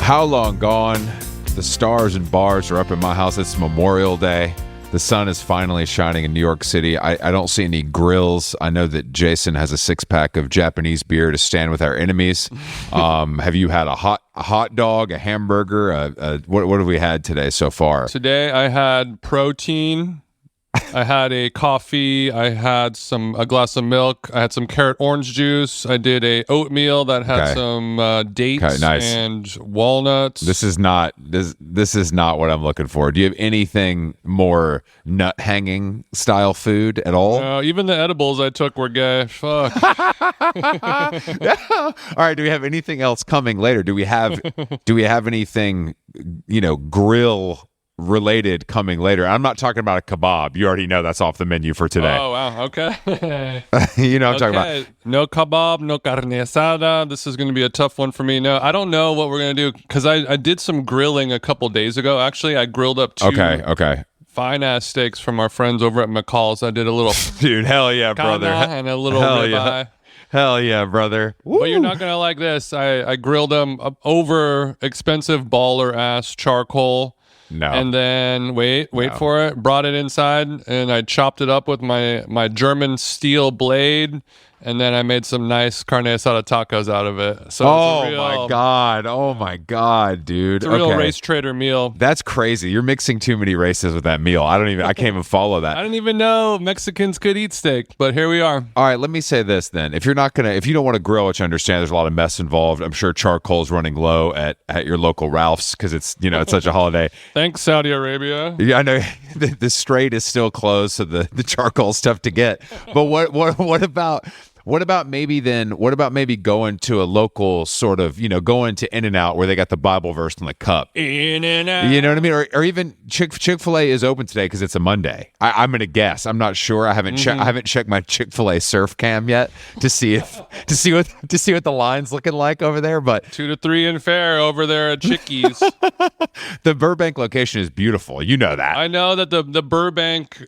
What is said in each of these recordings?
How long gone? The stars and bars are up in my house. It's Memorial Day. The sun is finally shining in New York City. I don't see any grills. I know that Jason has a six-pack of Japanese beer to stand with our enemies. Have you had a hot dog, a hamburger? What have we had today so far? Today I had protein. I had a coffee. I had a glass of milk. I had some carrot orange juice. I did a oatmeal that had some dates and walnuts. This is not what I'm looking for. Do you have anything more nut hanging style food at all? No, even the edibles I took were gay. Fuck. All right. Do we have anything else coming later? Do we have anything, grill related coming later? I'm not talking about a kebab. You already know that's off the menu for today. Oh, wow. Okay. You know what I'm talking about. No kebab, no carne asada. This is going to be a tough one for me. No, I don't know what we're going to do because I did some grilling a couple days ago. Actually, I grilled up two fine-ass steaks from our friends over at McCall's. I did a little... Dude, hell yeah, brother. And a little ribeye. Hell yeah, brother. Woo. But you're not going to like this. I grilled them over expensive baller-ass charcoal. No. And then wait for it. Brought it inside and I chopped it up with my German steel blade, and then I made some nice carne asada tacos out of it. So my god, dude! It's a real race trader meal. That's crazy. You're mixing too many races with that meal. I can't even follow that. I didn't even know Mexicans could eat steak, but here we are. All right, let me say this then: if you don't want to grill, which I understand, there's a lot of mess involved. I'm sure charcoal's running low at your local Ralph's because it's it's such a holiday. Thanks, Saudi Arabia. Yeah, I know the Strait is still closed, so the charcoal's tough to get. But what about maybe going to a local sort of, going to In-N-Out where they got the Bible verse in the cup? In-N-Out. You know what I mean? Or even Chick-fil-A is open today because it's a Monday. I'm going to guess. I'm not sure. I haven't checked my Chick-fil-A surf cam yet to see what the line's looking like over there. But 2 to 3 in fare over there at Chickies. The Burbank location is beautiful. You know that. I know that the Burbank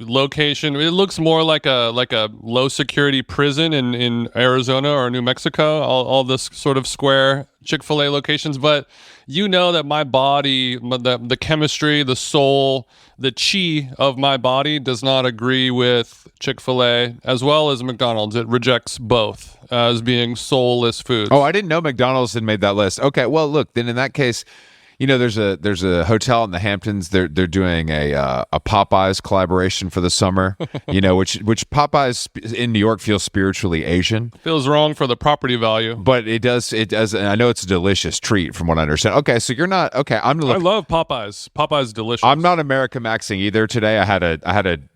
location, it looks more like a low security prison in Arizona or New Mexico, all this sort of square Chick-fil-A locations. But that my body, the chemistry, the soul, the chi of my body does not agree with Chick-fil-A as well as McDonald's. It rejects both as being soulless foods. Oh, I didn't know McDonald's had made that list. Okay, well, look, then in that case, there's a hotel in the Hamptons. They're doing a Popeyes collaboration for the summer. Which Popeyes in New York feels spiritually Asian. Feels wrong for the property value, but it does. And I know it's a delicious treat from what I understand. Okay, so you're not okay. I love Popeyes. Popeyes delicious. I'm not America Maxing either. Today I had a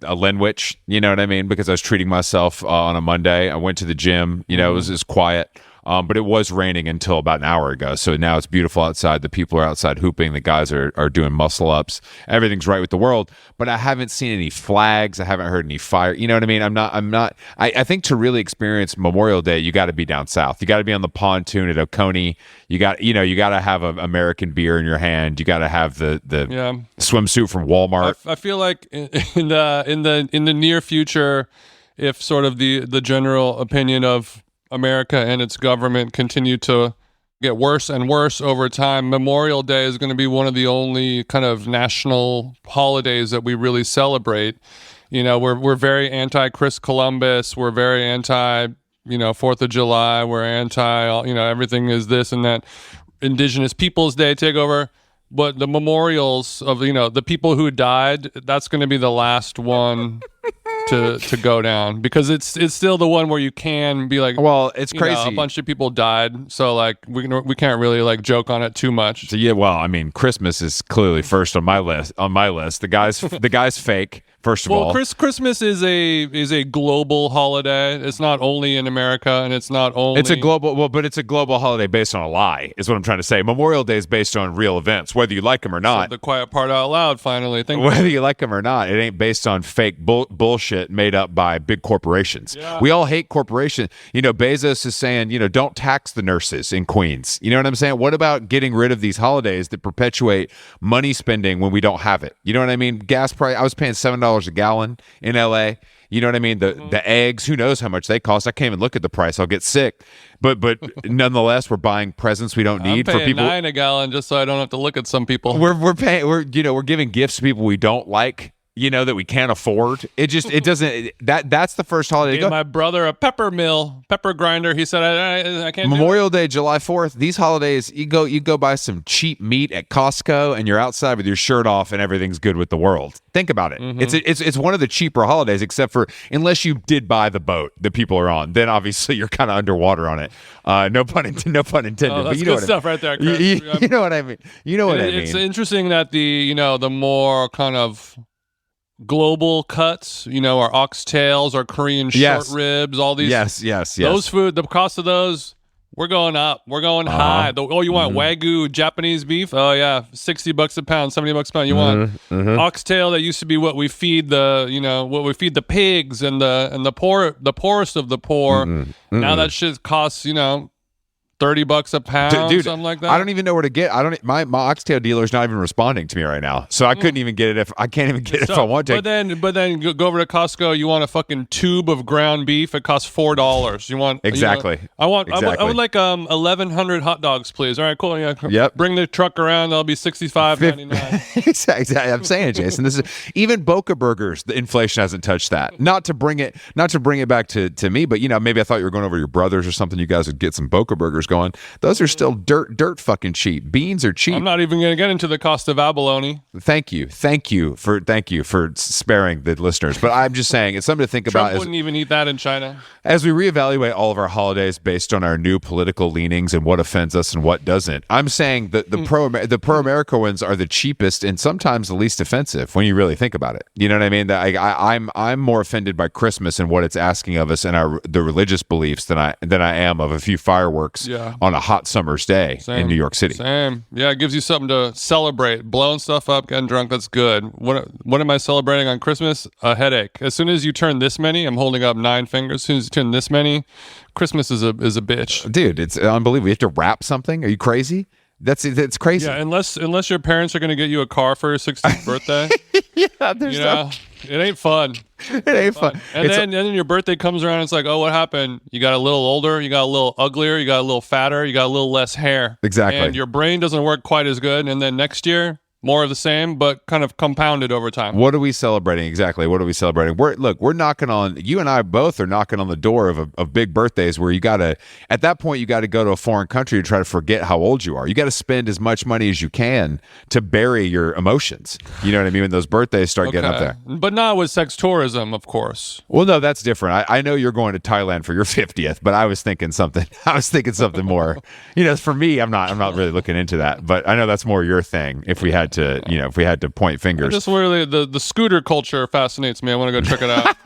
Linwich. You know what I mean? Because I was treating myself on a Monday. I went to the gym. It was quiet. But it was raining until about an hour ago. So now it's beautiful outside. The people are outside hooping. The guys are doing muscle ups. Everything's right with the world. But I haven't seen any flags. I haven't heard any fire. You know what I mean? I think to really experience Memorial Day, you got to be down south. You got to be on the pontoon at Oconee. You got to have an American beer in your hand. You got to have the swimsuit from Walmart. I feel like in the near future, if sort of the general opinion of America and its government continue to get worse and worse over time, Memorial Day is going to be one of the only kind of national holidays that we really celebrate. We're very anti-Chris Columbus. We're very anti, 4th of July. We're anti, everything is this and that. Indigenous Peoples Day takeover. But the memorials of, the people who died, that's going to be the last one to go down, because it's still the one where you can be like, well, it's crazy. A bunch of people died, so like we can't really like joke on it too much. So yeah, well, I mean, Christmas is clearly first on my list. The guy's fake. First of all, Christmas is a global holiday. It's not only in America, and it's not only it's a global holiday based on a lie. Is what I'm trying to say. Memorial Day is based on real events, whether you like them or not. So the quiet part out loud. Finally, whether you like them or not, it ain't based on fake bullshit made up by big corporations. Yeah. We all hate corporations. Bezos is saying, don't tax the nurses in Queens. You know what I'm saying? What about getting rid of these holidays that perpetuate money spending when we don't have it? You know what I mean? Gas price. I was paying $7 a gallon in LA You know what I mean? The eggs, who knows how much they cost? I can't even look at the price. I'll get sick. But nonetheless, we're buying presents we don't need I'm for paying people. $9 a gallon just so I don't have to look at some people. We're giving gifts to people we don't like, that we can't afford. It doesn't, that's the first holiday to Gave go. my brother a pepper grinder. He said, I can't Memorial Day, July 4th, these holidays, you go buy some cheap meat at Costco and you're outside with your shirt off and everything's good with the world. Think about it. It's one of the cheaper holidays, except for unless you did buy the boat that people are on, then obviously you're kind of underwater on it. No pun intended. Oh, that's but good stuff right there, Chris. You know what I mean? It's interesting that the more kind of global cuts, our oxtails, our Korean short ribs, all these. Yes. Those food, the cost of those, we're going up. We're going high. You want Wagyu Japanese beef? Oh yeah, $60 a pound, $70 a pound. You want oxtail that used to be what we feed the pigs and the poorest of the poor. Now that shit costs $30 a pound, dude, something like that. I don't even know where to get. My oxtail dealer's not even responding to me right now, so I couldn't even get it if I can't even get it if I want to. But then go over to Costco. You want a fucking tube of ground beef? It costs $4. You want exactly? I would like 1,100 hot dogs, please. All right, cool. Yeah, yep. Bring the truck around. That'll be $65.99. Exactly. I'm saying, Jason. This is even Boca Burgers. The inflation hasn't touched that. Not to bring it back to me, but maybe I thought you were going over to your brothers or something. You guys would get some Boca Burgers going. Those are still dirt fucking cheap. Beans are cheap. I'm not even going to get into the cost of abalone. Thank you for sparing the listeners. But I'm just saying it's something to think Trump about. Wouldn't even eat that in China. As we reevaluate all of our holidays based on our new political leanings and what offends us and what doesn't, I'm saying that the pro America ones are the cheapest and sometimes the least offensive when you really think about it. You know what I mean? That I'm more offended by Christmas and what it's asking of us and the religious beliefs than I am of a few fireworks on a hot summer's day in New York City. Same. Yeah, it gives you something to celebrate. Blowing stuff up, getting drunk, that's good. What am I celebrating on Christmas? A headache. As soon as you turn this many, I'm holding up 9 fingers. As soon as you turn this many, Christmas is a bitch. Dude, it's unbelievable. You have to wrap something? Are you crazy? That's crazy. Yeah, unless your parents are going to get you a car for your 16th birthday. Yeah, it ain't fun. It ain't fun. And then your birthday comes around, and it's like, oh, what happened? You got a little older, you got a little uglier, you got a little fatter, you got a little less hair. Exactly. And your brain doesn't work quite as good. And then next year, more of the same, but kind of compounded over time. What are we celebrating? Exactly. What are we celebrating? We're knocking on, you and I both are knocking on the door of big birthdays where at that point, you got to go to a foreign country to try to forget how old you are. You got to spend as much money as you can to bury your emotions. You know what I mean? When those birthdays start getting up there. But not with sex tourism, of course. Well, no, that's different. I know you're going to Thailand for your 50th, but I was thinking something more, for me, I'm not really looking into that, but I know that's more your thing. If we had to point fingers. Just really the scooter culture fascinates me. I want to go check it out.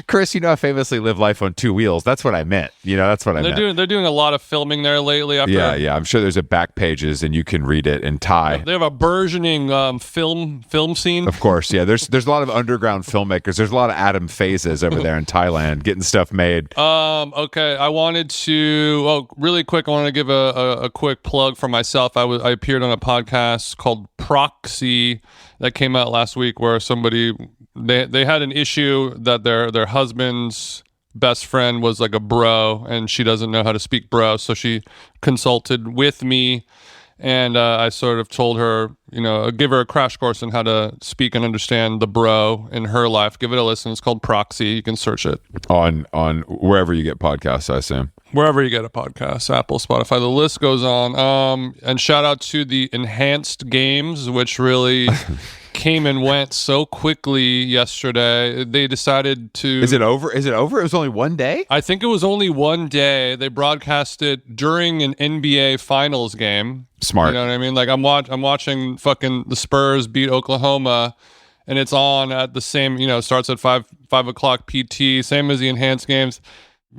Chris, I famously live life on 2 wheels. That's what I meant. That's what I meant. They're doing a lot of filming there lately. Yeah. I'm sure there's a back pages and you can read it in Thai. They have a burgeoning film scene. Of course, yeah. There's a lot of underground filmmakers. There's a lot of Adam Phases over there in Thailand getting stuff made. Okay. I wanted to really quick. I want to give a quick plug for myself. I appeared on a podcast called Proxy that came out last week where somebody they had an issue that their husband's best friend was like a bro and she doesn't know how to speak bro, so she consulted with me and I sort of told her, give her a crash course on how to speak and understand the bro in her life. Give it a listen. It's called Proxy. You can search it on wherever you get podcasts, I assume. Wherever you get a podcast, Apple, Spotify, the list goes on. And shout out to the enhanced games, which really came and went so quickly yesterday. They decided to... Is it over? It was only one day? I think it was only one day. They broadcast it during an NBA Finals game. Smart. You know what I mean? Like I'm watching fucking the Spurs beat Oklahoma, and it's on at the same, starts at 5 o'clock PT, same as the enhanced games.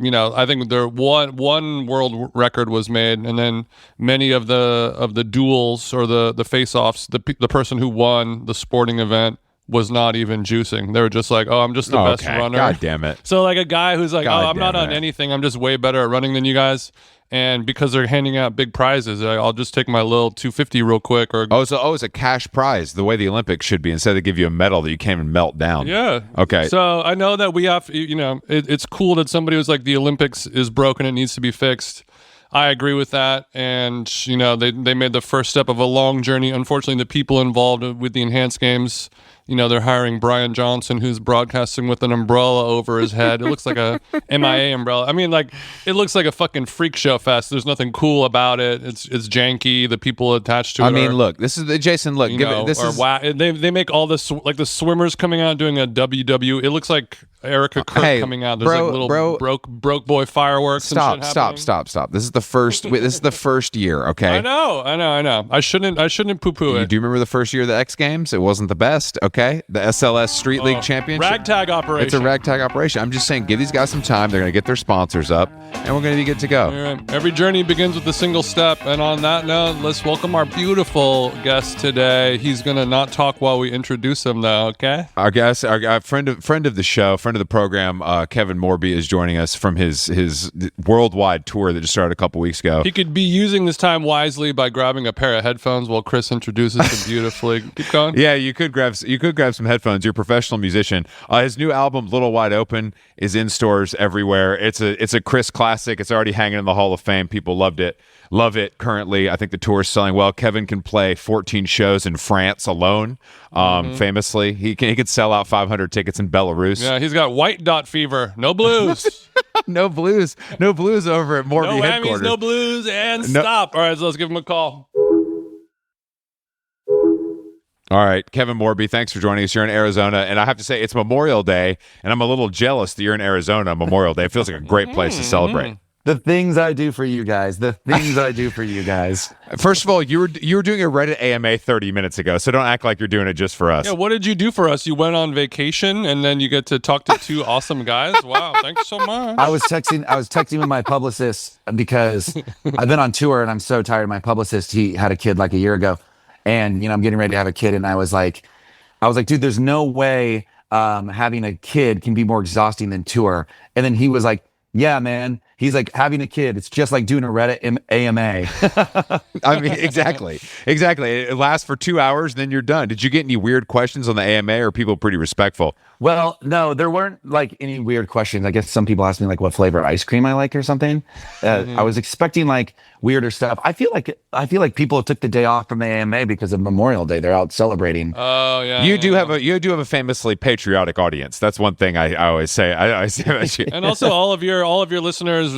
I think there one world record was made, and then many of the duels or the face-offs, the person who won the sporting event was not even juicing. They were just like, oh, I'm just the best runner. God damn it. So like a guy who's like, God oh, I'm not damn on it. anything. I'm just way better at running than you guys. And because they're handing out big prizes, I'll just take my little 250 real quick. Or It's a cash prize, the way the Olympics should be. Instead, they give you a medal that you can't even melt down. yeah. Okay. So I know that we have, it's cool that somebody was like, the Olympics is broken. It needs to be fixed. I agree with that. And, they made the first step of a long journey. Unfortunately, the people involved with the enhanced games, they're hiring Brian Johnson, who's broadcasting with an umbrella over his head. It looks like a MIA umbrella. I mean, like, it looks like a fucking freak show fest. There's nothing cool about it. It's janky. The people attached to it. Look, this is Jason. Look, they make all this, like the swimmers coming out doing a WW. It looks like Erica Kirk coming out. There's like little broke boy fireworks. Stop. This is the first. This is the first year. Okay. I know. I shouldn't poo-poo it. Do you remember the first year of the X Games? It wasn't the best. Okay, the SLS Street League Championship. Ragtag operation. It's a ragtag operation. I'm just saying, give these guys some time. They're going to get their sponsors up, and we're going to be good to go. Every journey begins with a single step. And on that note, let's welcome our beautiful guest today. He's going to not talk while we introduce him, though. Okay. Our guest, our friend of the show, friend of the program, Kevin Morby is joining us from his worldwide tour that just started a couple weeks ago. He could be using this time wisely by grabbing a pair of headphones while Chris introduces him beautifully. Keep going. Yeah, you could grab some headphones. You're a professional musician. His new album, Little Wide Open, is in stores everywhere. It's a Chris classic. It's already hanging in the Hall of Fame. People love it currently. I think the tour is selling well. Kevin can play 14 shows in France alone. Famously, he could sell out 500 tickets in Belarus. Yeah, he's got white dot fever. No blues. No blues over at Morby no headquarters. No blues, and stop. All right, so let's give him a call. All right, Kevin Morby, thanks for joining us. You're in Arizona, and I have to say it's Memorial Day, and I'm a little jealous that you're in Arizona on Memorial Day. It feels like a great place to celebrate. The things I do for you guys. First of all, you were doing a Reddit AMA 30 minutes ago, so don't act like you're doing it just for us. Yeah, what did you do for us? You went on vacation, and then you get to talk to two awesome guys. Wow, thanks so much. I was texting with my publicist because I've been on tour and I'm so tired. My publicist, he had a kid like a year ago, and I'm getting ready to have a kid, and I was like, dude, there's no way having a kid can be more exhausting than tour. And then he was like, yeah, man. He's like, having a kid, it's just like doing a Reddit AMA. I mean, exactly. It lasts for 2 hours, then you're done. Did you get any weird questions on the AMA, or are people pretty respectful? Well, no, there weren't like any weird questions. I guess some people asked me like what flavor ice cream I like or something. I was expecting like weirder stuff. I feel like people took the day off from the AMA because of Memorial Day. They're out celebrating. Oh yeah. You do have a famously patriotic audience. That's one thing I always say. I always say about you. And also all of your listeners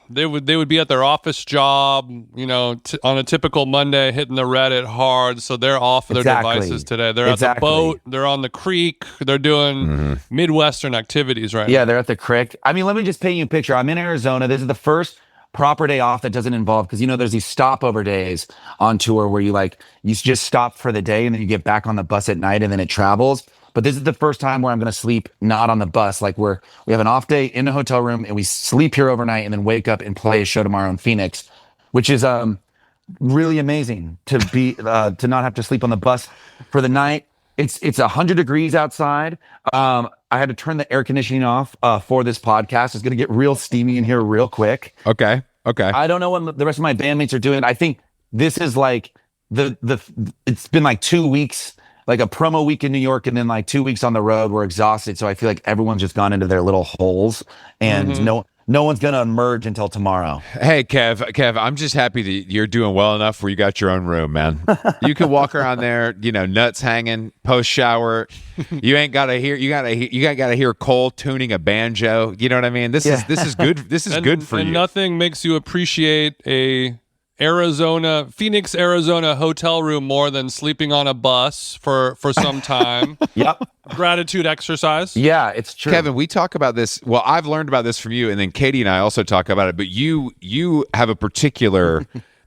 they would be at their office job, on a typical Monday, hitting the Reddit hard. So they're off of their devices today. They're at the boat. They're on the creek. They're doing Midwestern activities right now. Yeah, they're at the creek. I mean, let me just paint you a picture. I'm in Arizona. This is the first proper day off that doesn't involve, because there's these stopover days on tour where you just stop for the day and then you get back on the bus at night and then it travels. But this is the first time where I'm going to sleep not on the bus. Like we have an off day in a hotel room and we sleep here overnight and then wake up and play a show tomorrow in Phoenix, which is really amazing to be to not have to sleep on the bus for the night. It's 100 degrees outside. I had to turn the air conditioning off for this podcast. It's going to get real steamy in here real quick. Okay. I don't know what the rest of my bandmates are doing. I think this is like it's been like 2 weeks, like a promo week in New York, and then like 2 weeks on the road. We're exhausted. So I feel like everyone's just gone into their little holes, and no one's going to emerge until tomorrow. Hey, Kev, I'm just happy that you're doing well enough where you got your own room, man. You can walk around there, nuts hanging, post shower. You ain't got to hear. You got to hear Cole tuning a banjo. You know what I mean? This is good. This is good for you. And nothing makes you appreciate a Phoenix, Arizona hotel room more than sleeping on a bus for some time. Yep. Gratitude exercise. Yeah, it's true. Kevin, we talk about this. Well, I've learned about this from you, and then Katie and I also talk about it. But you have a particular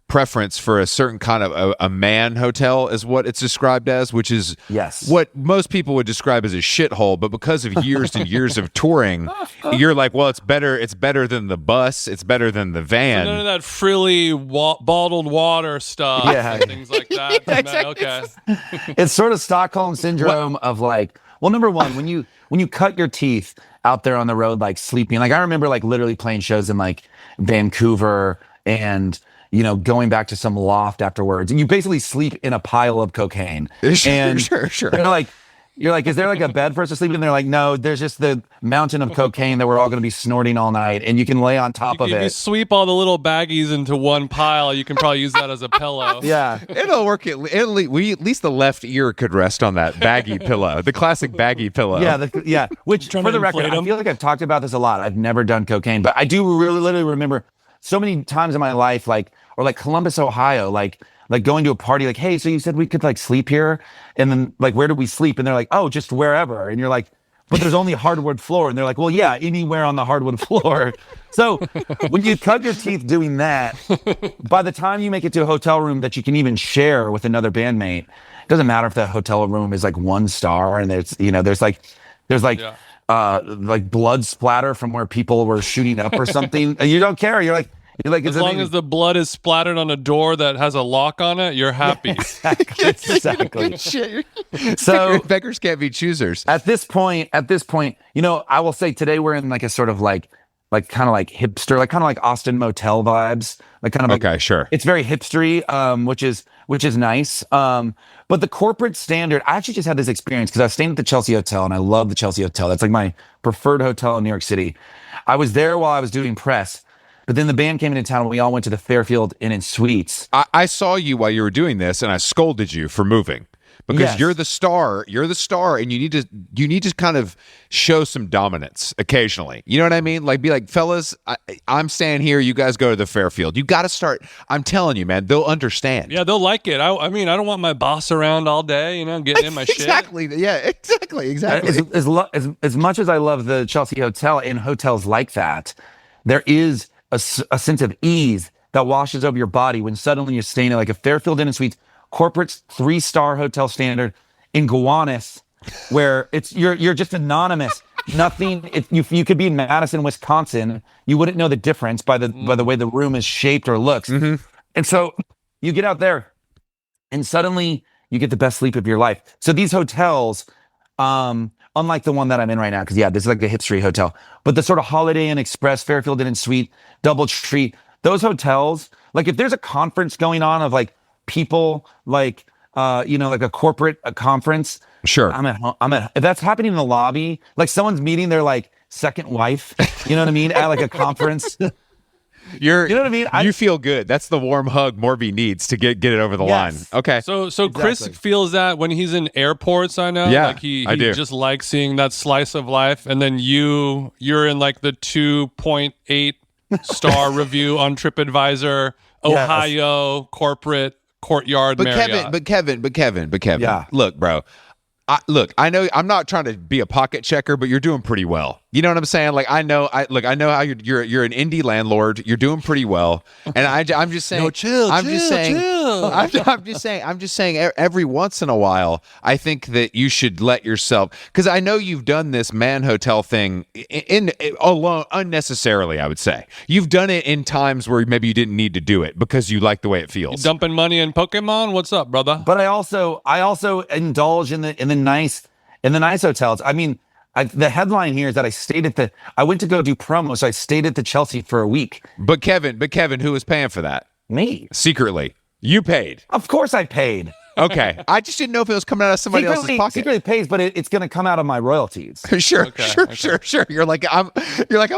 preference for a certain kind of a man hotel is what it's described as, which is Yes. what most people would describe as a shithole. But because of years and years of touring, you're like, well, it's better than the bus, it's better than the van. So none of that frilly bottled water stuff and things like that. Yeah, exactly. Okay. It's sort of Stockholm syndrome of like, well, number one, when you cut your teeth out there on the road, like sleeping, like I remember like literally playing shows in like Vancouver and, you know, going back to some loft afterwards, and you basically sleep in a pile of cocaine. And Sure. you're like, is there like a bed for us to sleep in? And they're like, no, there's just the mountain of cocaine that we're all going to be snorting all night, and you can lay on top of If you it. sweep all the little baggies into one pile, you can probably use that as a pillow. Yeah. It'll work. At least the left ear could rest on that baggy pillow, the classic baggy pillow. Yeah. Which, Trying for to the record, inflate I 'em? feel like I've talked about this a lot. I've never done cocaine, but I do really literally remember so many times in my life, like Columbus, Ohio, like going to a party, like, hey, so you said we could like sleep here, and then like, where do we sleep? And they're like, oh, just wherever. And you're like, but there's only a hardwood floor. And they're like, well, yeah, anywhere on the hardwood floor. So when you cut your teeth doing that, by the time you make it to a hotel room that you can even share with another bandmate, it doesn't matter if the hotel room is like 1 star and there's like blood splatter from where people were shooting up or something. And you don't care. You're like, As long as the blood is splattered on a door that has a lock on it, you're happy. exactly. Shit. So Beggars can't be choosers. at this point, you know, I will say today we're in like a sort of like kind of like hipster, like kind of like Austin Motel vibes, like kind of like, Okay, sure. It's very hipstery, which is nice. But the corporate standard, I actually just had this experience because I was staying at the Chelsea Hotel, and I love the Chelsea Hotel. That's like my preferred hotel in New York City. I was there while I was doing press, but then the band came into town and we all went to the Fairfield Inn and Suites. I saw you while you were doing this, and I scolded you for moving because Yes. you're the star, and you need to kind of show some dominance occasionally. You know what I mean? Like, be like, fellas, I'm staying here. You guys go to the Fairfield. You got to start. I'm telling you, man, they'll understand. Yeah, they'll like it. I mean, I don't want my boss around all day, you know, getting in my shit. Exactly. Yeah. Exactly. As much as I love the Chelsea Hotel and hotels like that, there is a sense of ease that washes over your body when suddenly you're staying at like a Fairfield Inn and Suites, corporate 3-star hotel standard in Gowanus, where you're just anonymous. Nothing. You could be in Madison, Wisconsin. You wouldn't know the difference by the way the room is shaped or looks. Mm-hmm. And so you get out there, and suddenly you get the best sleep of your life. So these hotels, unlike the one that I'm in right now, because this is like a hipstery hotel, but the sort of Holiday Inn Express, Fairfield Inn and Suite, Doubletree, those hotels, like if there's a conference going on of like people like like a corporate conference, Sure. I'm at home. If that's happening in the lobby, like someone's meeting their like second wife, you know what I mean, at like a conference. You know what I mean? You feel good. That's the warm hug Morby needs to get it over the line. Okay. So Chris feels that when he's in airports, I know. Yeah, like he I do. just likes seeing that slice of life. And then you're in like the 2.8 star review on TripAdvisor, Ohio corporate courtyard Marriott. But Kevin. Yeah. Look, bro. I know I'm not trying to be a pocket checker, but you're doing pretty well. You know what I'm saying? Like, I know how you're an indie landlord. You're doing pretty well, and I'm just saying. No, chill. I'm just saying. Every once in a while, I think that you should let yourself, because I know you've done this man hotel thing in alone unnecessarily. I would say you've done it in times where maybe you didn't need to do it because you like the way it feels. Dumping money in Pokemon? What's up, brother? But I also indulge in the nice hotels. I mean, the headline here is that I went to go do promo, so I stayed at the Chelsea for a week. But Kevin, who was paying for that? Me. Secretly. You paid. Of course I paid. Okay. I just didn't know if it was coming out of somebody else's pocket. Secretly pays, but it's going to come out of my royalties. Sure. Okay. Sure. You're like I'm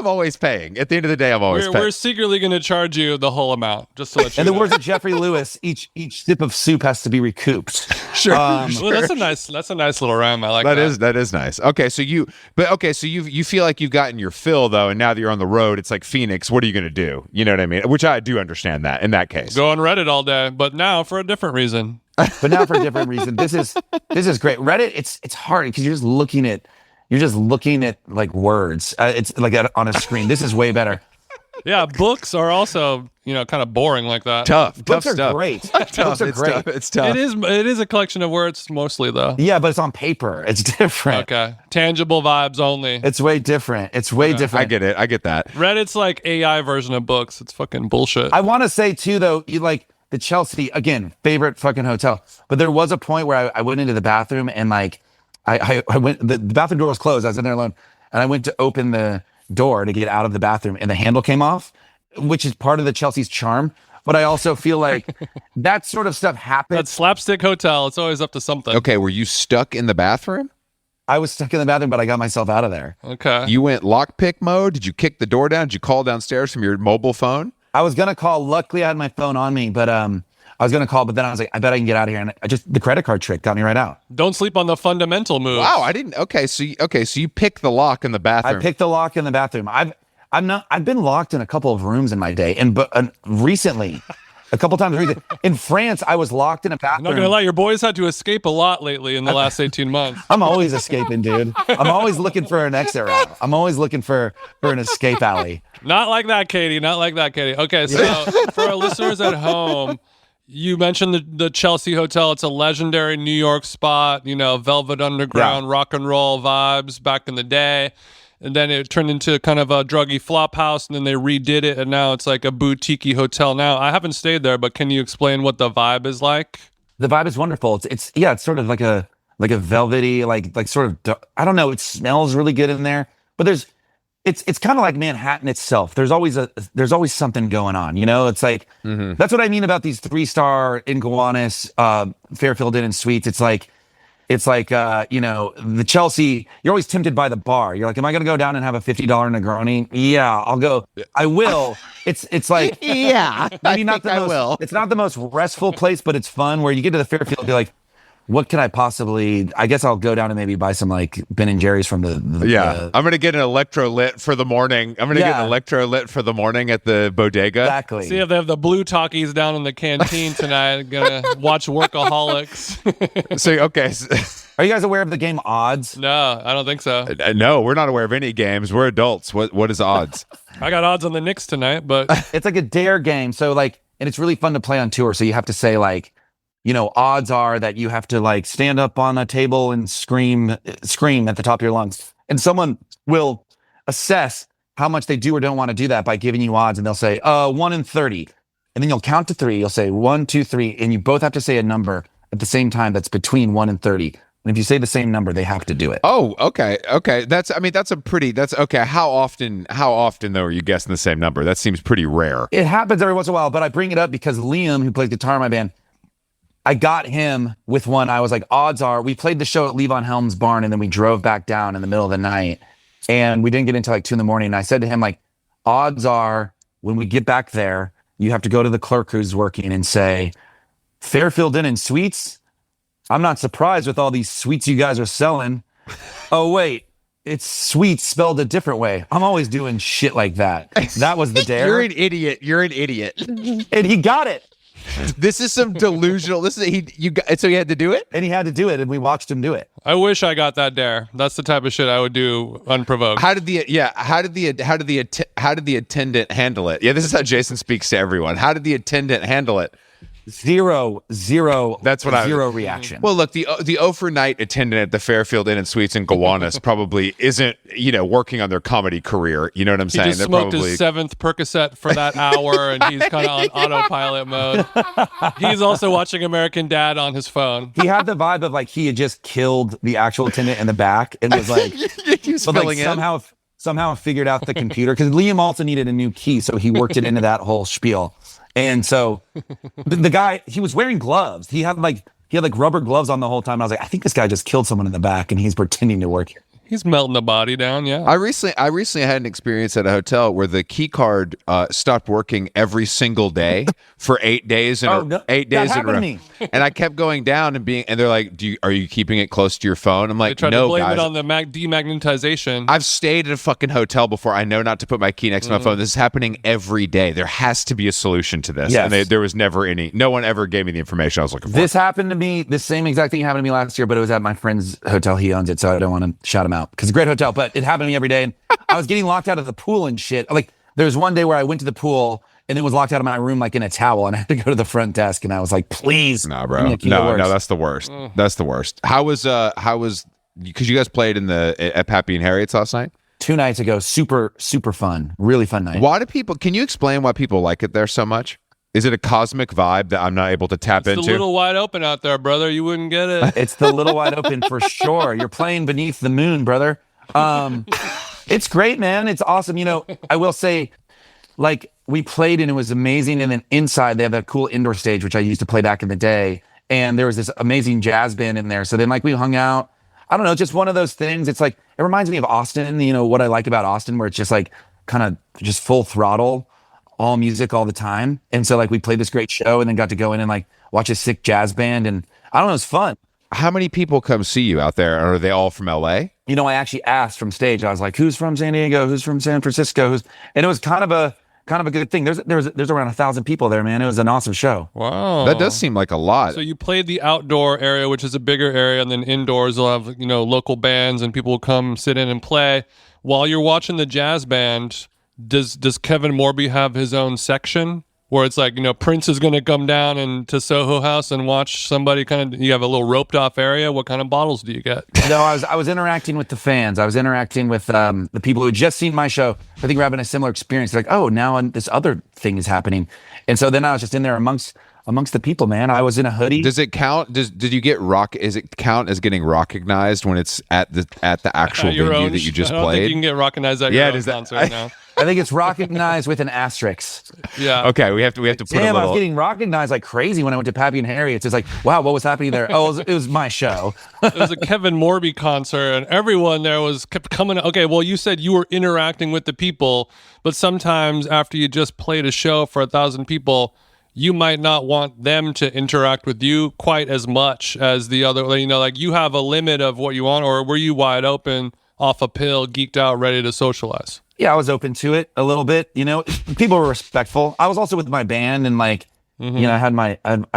always paying. At the end of the day, I'm always paying. We're secretly going to charge you the whole amount, just to let you In know. the words of Jeffrey Lewis, each sip of soup has to be recouped. Sure. Well, that's a nice little rhyme. I like that. That is nice. Okay, so you feel like you've gotten your fill though, and now that you're on the road, it's like Phoenix. What are you going to do? You know what I mean? Which I do understand that in that case. Go on Reddit all day, but now for a different reason. But now for a different reason. This is great. Reddit, it's hard because you're just looking at like words. It's like on a screen. This is way better. Yeah, books are also, kind of boring like that. Tough Books are stuff. great. Tough. Books are It's great. tough. It's tough. It is a collection of words mostly though. Yeah, but it's on paper. It's different. Okay. Tangible vibes only. It's way different. It's way different. I get it. I get that. Reddit's like AI version of books. It's fucking bullshit. I want to say too, though, you like the Chelsea again, favorite fucking hotel. But there was a point where I went into the bathroom and like I went. The bathroom door was closed. I was in there alone, and I went to open the door to get out of the bathroom, and the handle came off, which is part of the Chelsea's charm. But I also feel like that sort of stuff happens. That slapstick hotel. It's always up to something. Okay, were you stuck in the bathroom? I was stuck in the bathroom, but I got myself out of there. Okay. You went lockpick mode? Did you kick the door down? Did you call downstairs from your mobile phone? I was gonna call. Luckily, I had my phone on me, but I was gonna call, but then I was like, I bet I can get out of here. And the credit card trick got me right out. Don't sleep on the fundamental moves. Wow, I didn't. Okay, so you picked the lock in the bathroom. I picked the lock in the bathroom. I've been locked in a couple of rooms in my day, but recently, a couple times recently, in France, I was locked in a I'm bathroom. not gonna lie, your boys had to escape a lot lately in the last 18 months. I'm always escaping, dude. I'm always looking for an exit route. I'm always looking for an escape alley. Not like that, Katie. Not like that, Katie. Okay, so for our listeners at home, you mentioned the Chelsea Hotel. It's a legendary New York spot, Velvet Underground, rock and roll vibes back in the day. And then it turned into kind of a druggy flop house, and then they redid it, and now it's like a boutique hotel now. I haven't stayed there, but can you explain what the vibe is like? The vibe is wonderful. It's sort of like a velvety, like sort of, I don't know. It smells really good in there, but it's kind of like Manhattan itself. There's always something going on, It's like that's what I mean about these 3-star in Gowanus, Fairfield Inn and Suites. It's like the Chelsea. You're always tempted by the bar. You're like, am I going to go down and have a $50 Negroni? Yeah, I'll go. I will. It's like yeah, maybe not the I most. will. It's not the most restful place, but it's fun. Where you get to the Fairfield, you're like, what can I possibly? I guess I'll go down and maybe buy some like Ben and Jerry's from the I'm gonna get an electrolit for the morning. I'm gonna get an electrolit for the morning at the bodega. Exactly. See if they have the blue talkies down in the canteen tonight. Gonna watch Workaholics. So okay, Are you guys aware of the game Odds? No, I don't think so. no, we're not aware of any games. We're adults. What is odds? I got odds on the Knicks tonight, but It's like a dare game. So like, and it's really fun to play on tour. So you have to say like, odds are that you have to like stand up on a table and scream at the top of your lungs. And someone will assess how much they do or don't want to do that by giving you odds. And they'll say, 1 in 30. And then you'll count to 3. You'll say 1, 2, 3. And you both have to say a number at the same time that's between 1 and 30. And if you say the same number, they have to do it. Oh, okay. That's okay. How often though are you guessing the same number? That seems pretty rare. It happens every once in a while, but I bring it up because Liam, who plays guitar in my band, I got him with one. I was like, odds are, we played the show at Levon Helm's barn, and then we drove back down in the middle of the night, and we didn't get until like 2 a.m. And I said to him, like, odds are when we get back there, you have to go to the clerk who's working and say, Fairfield Inn and Suites? I'm not surprised with all these sweets you guys are selling. Oh, wait. It's sweets spelled a different way. I'm always doing shit like that. That was the dare. You're an idiot. And he got it. This is some delusional. So he had to do it? And he had to do it, and we watched him do it. I wish I got that dare. That's the type of shit I would do unprovoked. How did the attendant handle it? Yeah, this is how Jason speaks to everyone. How did the attendant handle it? Zero. That's what zero reaction. Well, look, the overnight attendant at the Fairfield Inn and Suites in Gowanus probably isn't, working on their comedy career. You know what I'm He saying? just smoked his 7th Percocet for that hour, and he's kind of on autopilot mode. He's also watching American Dad on his phone. He had the vibe of like he had just killed the actual attendant in the back and was like, but like somehow figured out the computer, because Liam also needed a new key, so he worked it into that whole spiel. And so the guy, he was wearing gloves. He had like rubber gloves on the whole time. I was like, I think this guy just killed someone in the back and he's pretending to work here. He's melting the body down, yeah. I recently had an experience at a hotel where the key card stopped working every single day for 8 days in a row. And I kept going down and they're like, are you keeping it close to your phone? I'm like, they tried no, to blame guys. it on the demagnetization. I've stayed at a fucking hotel before. I know not to put my key next to my phone. This is happening every day. There has to be a solution to this. Yes. And there was never any. No one ever gave me the information I was looking for. This happened to me. The same exact thing happened to me last year, but it was at my friend's hotel. He owns it, so I don't want to shout him out because it's a great hotel, but it happened to me every day. And I was getting locked out of the pool and shit. Like There's one day where I went to the pool and then was locked out of my room like in a towel, and I had to go to the front desk, and I was like, please. Nah, give me bro. a key that No, works. that's the worst. That's the worst. How was because you guys played at Pappy and Harriet's last night? 2 nights ago, super fun, really fun night. Why do people? Can you explain why people like it there so much? Is it a cosmic vibe that I'm not able to tap It's into? a little wide open out there, brother. You wouldn't get it. It's the little wide open for sure. You're playing beneath the moon, brother. It's great, man. It's awesome. You know, I will say, like, we played and it was amazing. And then inside they have that cool indoor stage, which I used to play back in the day. And there was this amazing jazz band in there. So then like we hung out. I don't know, just one of those things. It's like, it reminds me of Austin, you know, what I like about Austin, where it's just like kind of just full throttle, all music all the time. And so like we played this great show and then got to go in and like watch a sick jazz band. And I don't know, it's fun. How many people come see you out there? Are they all from LA? You know, I actually asked from stage, I was like, who's from San Diego? Who's from San Francisco? And it was kind of a good thing. There's around 1,000 people there, man. It was an awesome show. Wow. That does seem like a lot. So you played the outdoor area, which is a bigger area, and then indoors they'll have, you know, local bands and people will come sit in and play. While you're watching the jazz band, does Kevin Morby have his own section where it's like, you know, Prince is going to come down and to Soho House and watch somebody kind of, you have a little roped off area? What kind of bottles do you get? No, I was interacting with the fans. I was interacting with the people who had just seen my show. I think we're having a similar experience. Like, oh, now this other thing is happening. And so then I was just in there amongst the people, man. I was in a hoodie. Does it count? Did you get rock? Is it count as getting recognized when it's at the actual Your venue own that you just I don't think played? you can get recognized at Yeah, your own does that- concert now. I think it's recognized with an asterisk. Yeah. Okay, we have to put Damn, a I was little. getting recognized like crazy when I went to Pappy and Harriet's. It's like, wow, what was happening there? Oh, it was my show. It was a Kevin Morby concert, and everyone there kept coming. Okay, well, you said you were interacting with the people, but sometimes after you just played a show for 1,000 people, you might not want them to interact with you quite as much as the other. You know, like you have a limit of what you want, or were you wide open, off a pill, geeked out, ready to socialize? Yeah, I was open to it a little bit. You know, people were respectful. I was also with my band, and like, you know, I had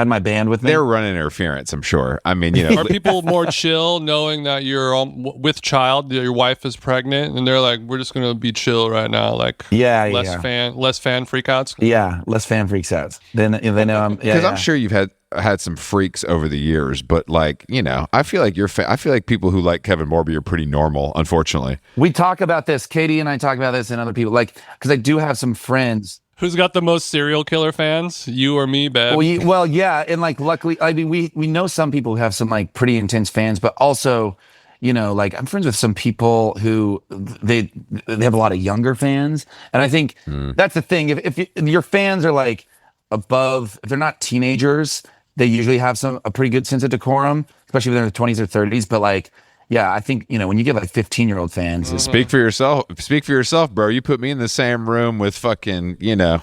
my band with me. They're running interference, I'm sure. I mean, you know, Are people more chill knowing that you're with child, that your wife is pregnant, and they're like, we're just going to be chill right now? Like, Yeah, less yeah. fan freakouts? Yeah, less fan freaks out. Then they know I'm. Yeah, because I'm sure you've had some freaks over the years, but like, you know, I feel like I feel like people who like Kevin Morby are pretty normal, unfortunately. we talk about this. Katie and I talk about this, and other people, like, because I do have some friends. Who's got the most serial killer fans? You or me, babe? Well, yeah, and like, luckily, I mean, we know some people who have some like pretty intense fans, but also, you know, like I'm friends with some people who they have a lot of younger fans, and I think that's the thing. If your fans are like above, if they're not teenagers, they usually have a pretty good sense of decorum, especially if they're in their 20s or 30s. But like, yeah, I think, you know, when you get like 15-year-old fans, it's Speak for yourself. Speak for yourself, bro. You put me in the same room with fucking, you know,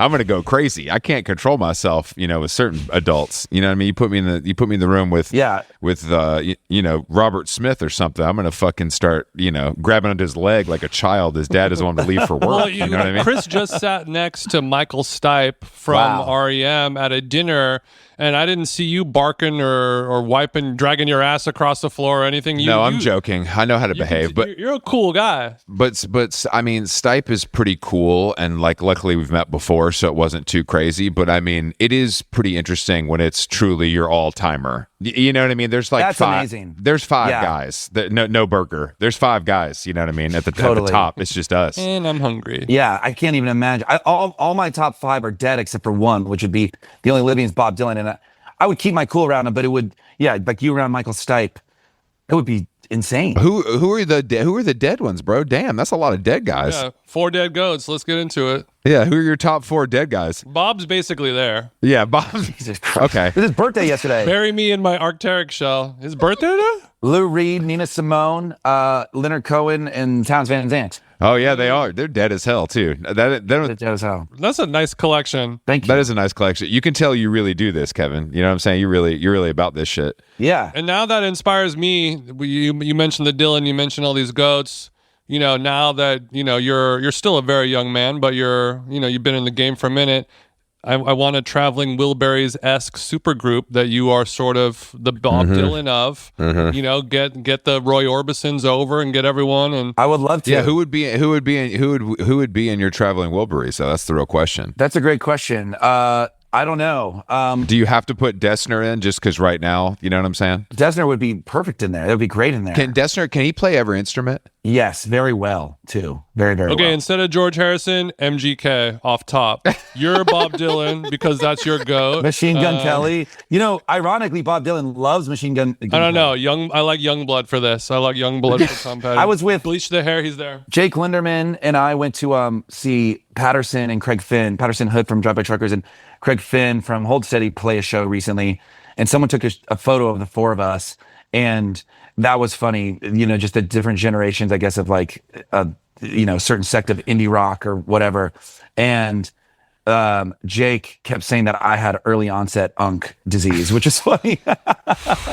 I'm gonna go crazy. I can't control myself, you know, with certain adults. You know what I mean? You put me in the room with you know, Robert Smith or something. I'm gonna fucking start, you know, grabbing onto his leg like a child. His dad doesn't want to leave for work. Well, you know what I mean? Chris just sat next to Michael Stipe from Wow. REM at a dinner, and I didn't see you barking or wiping, dragging your ass across the floor or anything. I'm joking. I know how to behave, but you're a cool guy. But I mean, Stipe is pretty cool, and like luckily we've met before, so it wasn't too crazy. But I mean, it is pretty interesting when it's truly your all timer. You know what I mean? There's like That's five. amazing. There's five Yeah. guys. No burger. There's five guys. You know what I mean? At the Totally. top, it's just us. And I'm hungry. yeah, I can't even imagine. All my top 5 are dead except for one, which would be the only living is Bob Dylan, and I would keep my cool around him, but it would, yeah, like you around Michael Stipe, it would be insane. Who are the dead ones, bro? Damn, that's a lot of dead guys. Yeah, 4 dead goats. Let's get into it. Yeah, who are your top 4 dead guys? Bob's basically there. Yeah, Bob. Jesus Christ. Okay. It was his birthday yesterday. Bury me in my Arc'teryx shell. His birthday today? Lou Reed, Nina Simone, Leonard Cohen, and Towns Van Zandt. Oh yeah, they are. They're dead as hell too. That was how. That's a nice collection. Thank you. That is a nice collection. You can tell you really do this, Kevin. You know what I'm saying? You're really about this shit. Yeah. And now that inspires me. You mentioned the Dylan. You mentioned all these goats. You know, now that you know you're still a very young man, but you've been in the game for a minute. I want a traveling Wilburys-esque supergroup that you are sort of the Bob Dylan of. You know, get the Roy Orbisons over and get everyone. And I would love to. Yeah, who would be in your traveling Wilburys? So that's the real question. That's a great question. I don't know. Do you have to put Dessner in just because right now? You know what I'm saying? Dessner would be perfect in there. That would be great in there. Can he play every instrument? Yes, very well too. Very, very well. Okay, instead of George Harrison, MGK off top. You're Bob Dylan because that's your goat. Machine Gun Kelly. You know, ironically, Bob Dylan loves Machine Gun. I don't know. I like Youngblood for this. I like Youngblood for Tom Petty. I was with Bleach the hair. He's there. Jake Linderman and I went to see Patterson and Craig Finn, Patterson Hood from Drive By Truckers and Craig Finn from Hold Steady play a show recently. And someone took a photo of the four of us. And that was funny, you know, just the different generations, I guess, of like, you know, certain sect of indie rock or whatever. And Jake kept saying that I had early onset UNC disease, which is funny.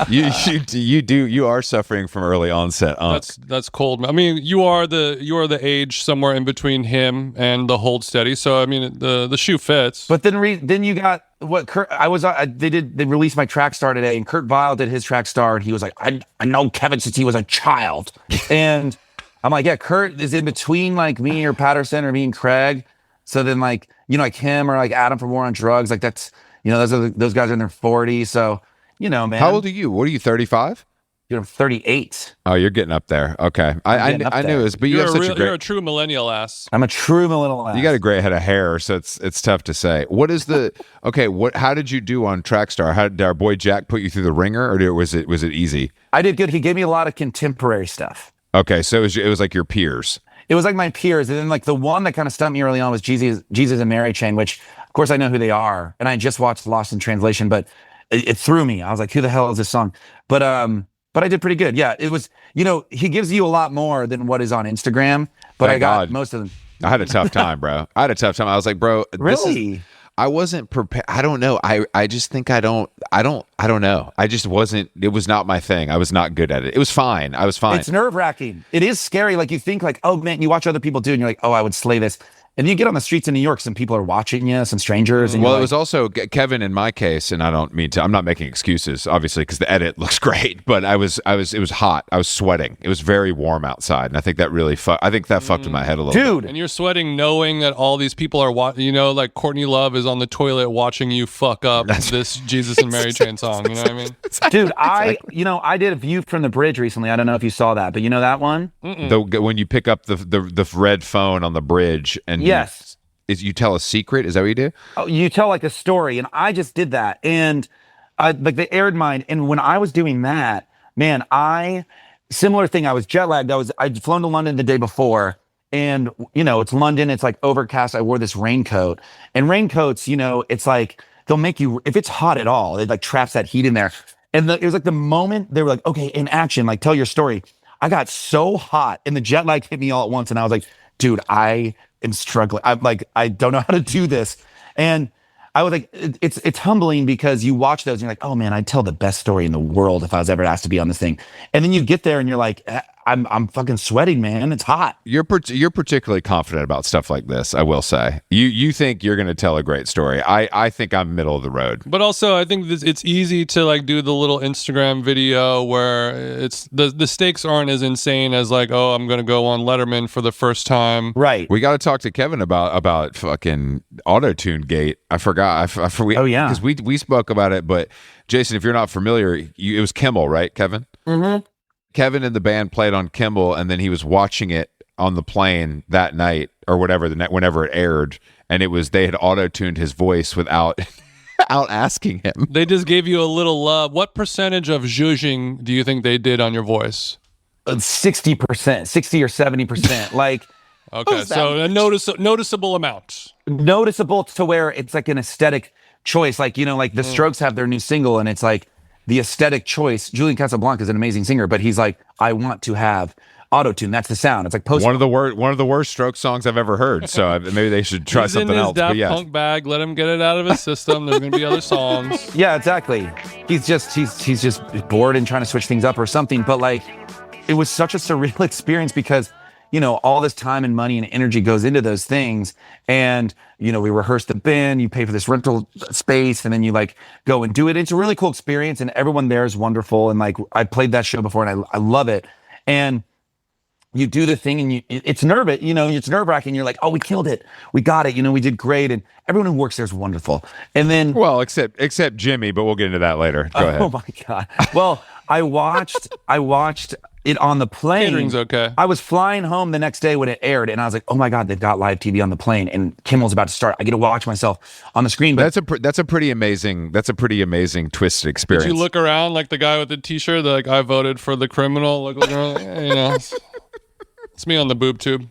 You are suffering from early onset UNC. That's cold. I mean, you are the age somewhere in between him and the Hold Steady. So I mean, the shoe fits. But then you got what Kurt. They released my track star today, and Kurt Vile did his track star, and he was like, I know Kevin since he was a child, and I'm like, yeah, Kurt is in between like me or Patterson or me and Craig. So then, like, you know, like him or like Adam from War on Drugs, like that's, you know, those guys are in their 40s. So, you know, man. How old are you? What are you, 35? You know, 38. Oh, you're getting up there. Okay, I knew it was, but you're a true millennial ass. I'm a true millennial ass. You got a great head of hair, so it's tough to say. What is the okay? How did you do on Trackstar? How did our boy Jack put you through the ringer, or was it easy? I did good. He gave me a lot of contemporary stuff. Okay, so it was like your peers. It was like my peers, and then like the one that kind of stumped me early on was Jesus and Mary Chain, which of course I know who they are, and I just watched Lost in Translation, but it threw me. I was like, who the hell is this song? But I did pretty good. Yeah, it was. You know, he gives you a lot more than what is on Instagram, but Thank I got God. most of them. I had a tough time, bro. I was like, bro, Really? I wasn't prepared. I don't know. I just think I don't know. I just wasn't. It was not my thing. I was not good at it. It was fine. I was fine. It's nerve-wracking. It is scary. Like you think like, oh man, you watch other people do, and you're like, oh, I would slay this. And you get on the streets in New York, some people are watching you, some strangers. And well, it was also Kevin in my case, and I don't mean to. I'm not making excuses, obviously, because the edit looks great. But it was hot. I was sweating. It was very warm outside, and I think that really fucked with my head a little. Dude, bit. And you're sweating knowing that all these people are watching. You know, like Courtney Love is on the toilet watching you fuck up this Jesus and Mary Chain song. You know what I mean? Dude, I did a View from the Bridge recently. I don't know if you saw that, but you know that one? When you pick up the red phone on the bridge and yes. You tell a secret? Is that what you do? Oh, you tell like a story, and I just did that, and like they aired mine. And when I was doing that, man, similar thing. I was jet lagged. I'd flown to London the day before, and you know it's London. It's like overcast. I wore this raincoat, and raincoats, you know, it's like they'll make you if it's hot at all, it like traps that heat in there. And it was like the moment they were like, okay, in action, like tell your story. I got so hot, and the jet lag hit me all at once, and I was like, dude, I am struggling. I'm like, I don't know how to do this. And I was like, it's humbling because you watch those and you're like, oh man, I'd tell the best story in the world if I was ever asked to be on this thing. And then you get there and you're like, I'm fucking sweating, man. It's hot. You're particularly confident about stuff like this, I will say. You think you're going to tell a great story. I think I'm middle of the road. But also, I think it's easy to like do the little Instagram video where it's the stakes aren't as insane as like, oh, I'm going to go on Letterman for the first time. Right. We got to talk to Kevin about fucking auto-tune gate. I forgot. Oh yeah. Because we spoke about it. But Jason, if you're not familiar, it was Kimmel, right, Kevin? Mm-hmm. Kevin and the band played on Kimmel, and then he was watching it on the plane that night or whatever whenever it aired, and they had auto-tuned his voice without asking him. They just gave you a little love. What percentage of zhuzhing do you think they did on your voice? 60%, 60 or 70%. Like, okay, so a noticeable amount. Noticeable to where it's like an aesthetic choice. Like, you know, like the Strokes have their new single, and it's like the aesthetic choice. Julian Casablanca is an amazing singer, but he's like, I want to have auto-tune. That's the sound. It's like one of the worst Strokes songs I've ever heard. So maybe they should try something else. He's in his Daft Punk bag. Let him get it out of his system. There's gonna be other songs. Yeah, exactly. He's just bored and trying to switch things up or something. But like, it was such a surreal experience because all this time and money and energy goes into those things. And, we rehearse the band, you pay for this rental space, and then you like go and do it. It's a really cool experience, and everyone there is wonderful. And like, I played that show before and I love it. And you do the thing and it's it's nerve wracking. You're like, oh, we killed it. We got it. We did great. And everyone who works there is wonderful. And then, well, except Jimmy, but we'll get into that later. Go ahead. Oh my God. Well, I watched it on the plane. Catering's okay. I was flying home the next day when it aired, and I was like, oh my God, they've got live TV on the plane and Kimmel's about to start. I get to watch myself on the screen. But that's a pretty amazing twisted experience. Did you look around like the guy with the t-shirt, like I voted for the criminal? Look around, It's me on the boob tube.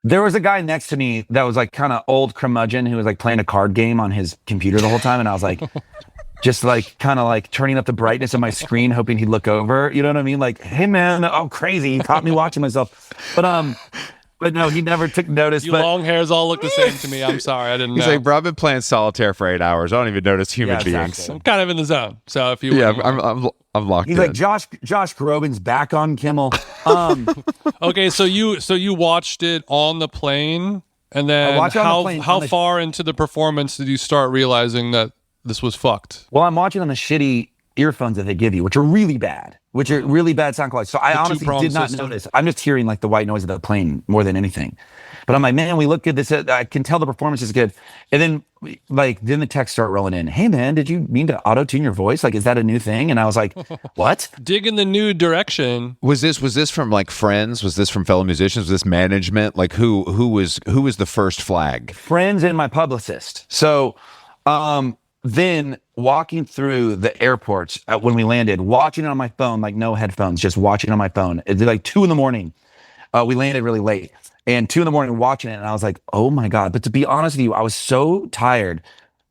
There was a guy next to me that was like kind of old curmudgeon who was like playing a card game on his computer the whole time. And I was like, just like kind of like turning up the brightness of my screen, hoping he'd look over. You know what I mean? Like, hey man, oh crazy. He caught me watching myself. But no, he never took notice. You long hairs all look the same to me. I'm sorry, I didn't know. He's like, bro, I've been playing solitaire for 8 hours. I don't even notice human beings. Exactly. I'm kind of in the zone. So if you I'm locked He's in. like, Josh Groban's back on Kimmel. Okay, so you watched it on the plane, and then how far into the performance did you start realizing that this was fucked? Well, I'm watching on the shitty earphones that they give you, which are really bad sound quality. So I honestly did not notice. I'm just hearing like the white noise of the plane more than anything. But I'm like, man, we look at this. I can tell the performance is good. And then then the texts start rolling in. Hey man, did you mean to auto-tune your voice? Like, is that a new thing? And I was like, what? Dig in the new direction. Was this from like friends? Was this from fellow musicians? Was this management? Like who was the first flag? Friends and my publicist. So, then walking through the airports when we landed, watching it on my phone, like no headphones, just watching it on my phone. It's like 2 a.m. We landed really late, and 2 a.m. watching it, and I was like, oh my God. But to be honest with you, I was so tired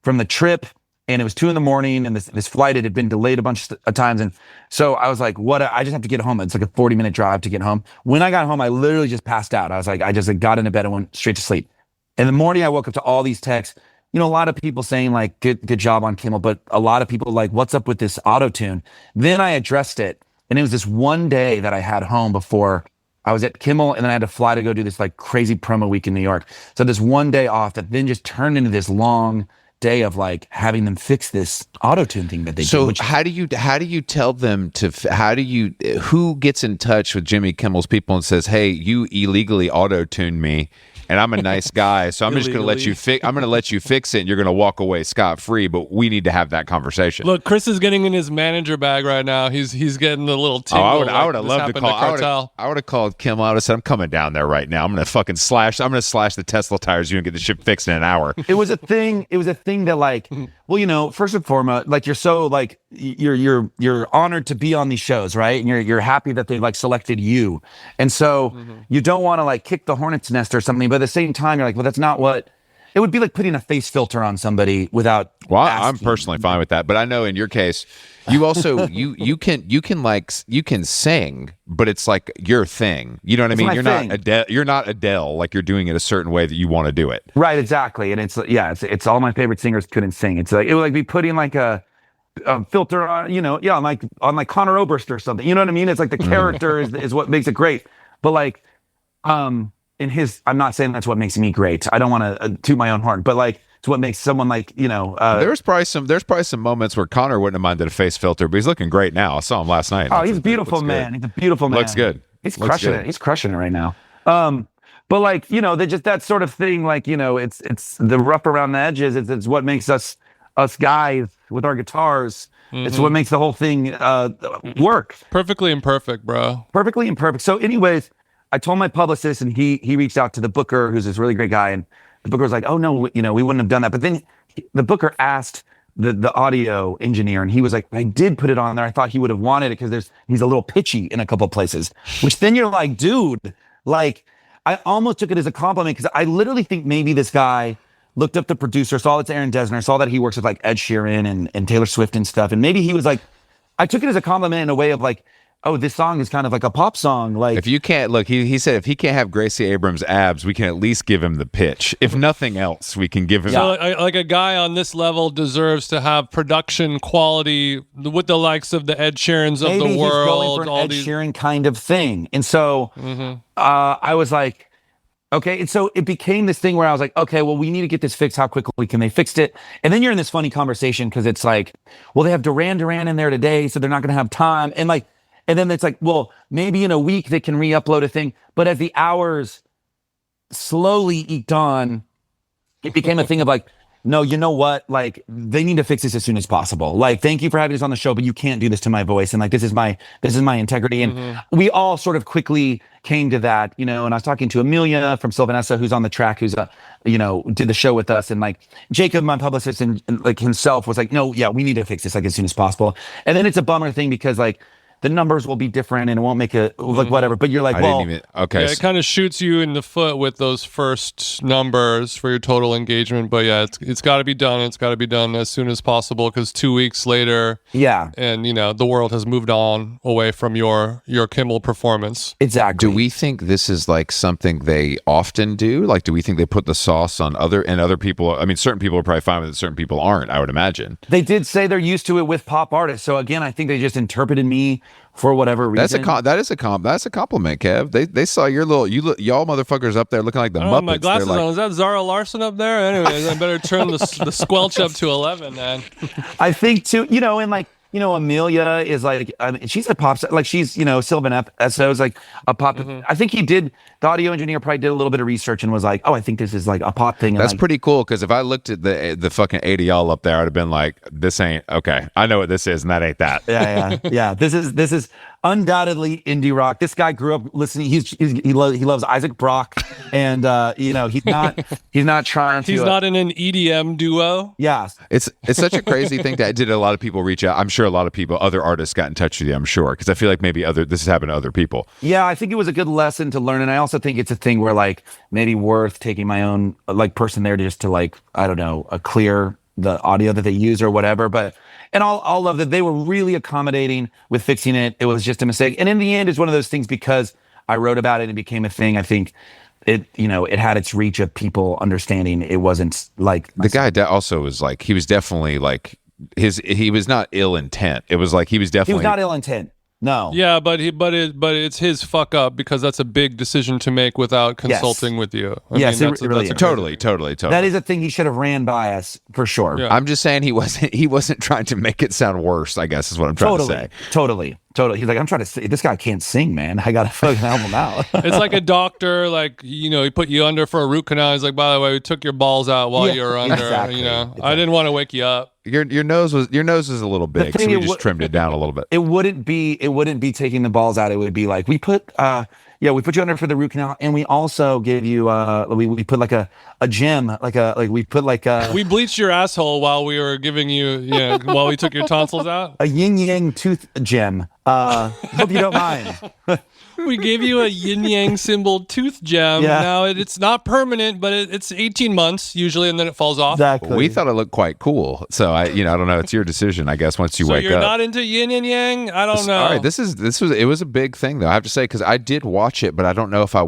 from the trip, and it was 2 a.m. and this flight had been delayed a bunch of times. And so I was like, I just have to get home. It's like a 40-minute drive to get home. When I got home, I literally just passed out. I was like, I just got into bed and went straight to sleep. In the morning, I woke up to all these texts. A lot of people saying like, good job on Kimmel, but a lot of people like, what's up with this auto-tune? Then I addressed it, and it was this one day that I had home before I was at Kimmel, and then I had to fly to go do this like crazy promo week in New York. So this one day off that then just turned into this long day of like having them fix this auto-tune thing that they do. So how do you tell them who gets in touch with Jimmy Kimmel's people and says, hey, you illegally auto-tuned me, and I'm a nice guy, so I'm just going to let you fix it, and you're going to walk away scot-free, but we need to have that conversation. Look, Chris is getting in his manager bag right now. He's getting the little tingle. I would have loved to call. I would have called Kimmel. I would have said, I'm coming down there right now. I'm going to slash the Tesla tires. You can get the shit fixed in an hour. It was a thing that like, well, first and foremost, like you're so like you're honored to be on these shows, right? And you're happy that they like selected you, and so you don't want to like kick the hornet's nest or something. But at the same time, you're like, well, that's not what. It would be like putting a face filter on somebody without. Well, I'm personally fine with that, but I know in your case, you also you can sing, but it's like your thing. You know what I mean? You're not Adele. Like you're doing it a certain way that you want to do it. Right, exactly. And it's all my favorite singers couldn't sing. It's like it would like be putting like a filter on, on like Conor Oberst or something. You know what I mean? It's like the character is what makes it great. But like, I'm not saying that's what makes me great. I don't want to toot my own horn, but like it's what makes someone like, there's probably some moments where Connor wouldn't have minded a face filter, but he's looking great now. I saw him last night. Oh, he's a beautiful man. He's a beautiful man. Looks good. He's crushing it. He's crushing it right now. But like, they just that sort of thing, like, it's the rough around the edges. It's what makes us guys with our guitars. It's what makes the whole thing work. Perfectly imperfect, bro. Perfectly imperfect. So anyways, I told my publicist, and he reached out to the booker, who's this really great guy, and the booker was like, "Oh no, we wouldn't have done that." But then the booker asked the audio engineer, and he was like, "I did put it on there. I thought he would have wanted it because he's a little pitchy in a couple of places." Which then you're like, dude, like I almost took it as a compliment because I literally think maybe this guy looked up the producer, saw it's Aaron Dessner, saw that he works with like Ed Sheeran and Taylor Swift and stuff, and maybe he was like, I took it as a compliment in a way of like, oh, this song is kind of like a pop song. Like, If you can't look, he said if he can't have Gracie Abrams' abs, we can at least give him the pitch. If nothing else, we can give him. So, like a guy on this level deserves to have production quality with the likes of the Ed Sheerans of maybe the he's world. going for an all Ed these. Sheeran kind of thing. And so I was like, okay. And so it became this thing where I was like, okay, well, we need to get this fixed. How quickly can they fix it? And then you're in this funny conversation because it's like, well, they have Duran in there today, so they're not going to have time. And like, and then it's like, well, maybe in a week they can re-upload a thing. But as the hours slowly eked on, it became a thing of like, no, you know what? Like, they need to fix this as soon as possible. Like, thank you for having us on the show, but you can't do this to my voice. And like, this is my integrity. And we all sort of quickly came to that, you know. And I was talking to Amelia from Sylvanessa, who's on the track, who's did the show with us. And like Jacob, my publicist, and like himself was like, no, yeah, we need to fix this like as soon as possible. And then it's a bummer thing because like the numbers will be different and it won't make it like whatever. But you're like, Okay. Yeah, it kind of shoots you in the foot with those first numbers for your total engagement. But yeah, it's got to be done. It's got to be done as soon as possible because 2 weeks later, yeah, and the world has moved on away from your Kimmel performance. exactly. Do we think this is like something they often do? Like, do we think they put the sauce on other people? I mean, certain people are probably fine with it. Certain people aren't, I would imagine. They did say they're used to it with pop artists. So again, I think they just interpreted me for whatever reason. That's a compliment, Kev. They saw your y'all motherfuckers up there looking like the I Muppets. don't have my glasses They're like, on. Is that Zara Larson up there? Anyways, I better turn the squelch up to 11, man. I think too, and like, Amelia is like, I mean, she's a pop star. Like she's, Sylvan Esso is like a pop. I think the audio engineer probably did a little bit of research and was like, oh, I think this is like a pop thing. And that's like, pretty cool because if I looked at the fucking 80 y'all up there, I'd have been like, this ain't okay. I know what this is, and that ain't that. yeah. This is undoubtedly indie rock. This guy grew up listening. He loves Isaac Brock, and he's not trying to. He's not in an EDM duo. Yeah, It's such a crazy thing that did a lot of people reach out. I'm sure a lot of people, other artists, got in touch with you. I'm sure because I feel like maybe this has happened to other people. Yeah, I think it was a good lesson to learn, and I also think it's a thing where like maybe worth taking my own like person there just to like I don't know clear the audio that they use or whatever. But and I'll love that they were really accommodating with fixing it. It was just a mistake, and in the end, it's one of those things because I wrote about it and it became a thing. I think it it had its reach of people understanding. It wasn't like The guy also was like he was definitely like he was not ill intent. It was like he was definitely not ill intent. No. Yeah, but it's his fuck up because that's a big decision to make without consulting with you. Yes, it really is. Totally. That is a thing he should have ran by us for sure. Yeah. I'm just saying he wasn't trying to make it sound worse, I guess is what I'm trying to say. Totally. He's like, I'm trying to say, this guy can't sing, man. I got to fucking help him out. It's like a doctor, like, he put you under for a root canal. He's like, by the way, we took your balls out while you were under. Exactly. I didn't want to wake you up. Your nose was a little big, so we just trimmed it down a little bit. It wouldn't be taking the balls out. It would be like we put you under for the root canal, and we also gave you we put like a gem, We bleached your asshole while we were giving you while we took your tonsils out. a yin yang tooth gem. Hope you don't mind. We gave you a yin yang symbol tooth gem. Yeah. Now it's not permanent, but it's 18 months usually, and then it falls off. Exactly. We thought it looked quite cool, so I don't know. It's your decision, I guess. Once you So wake you're up, not into yin and yang? I don't know. All right, it was a big thing though. I have to say because I did watch it, but I don't know if I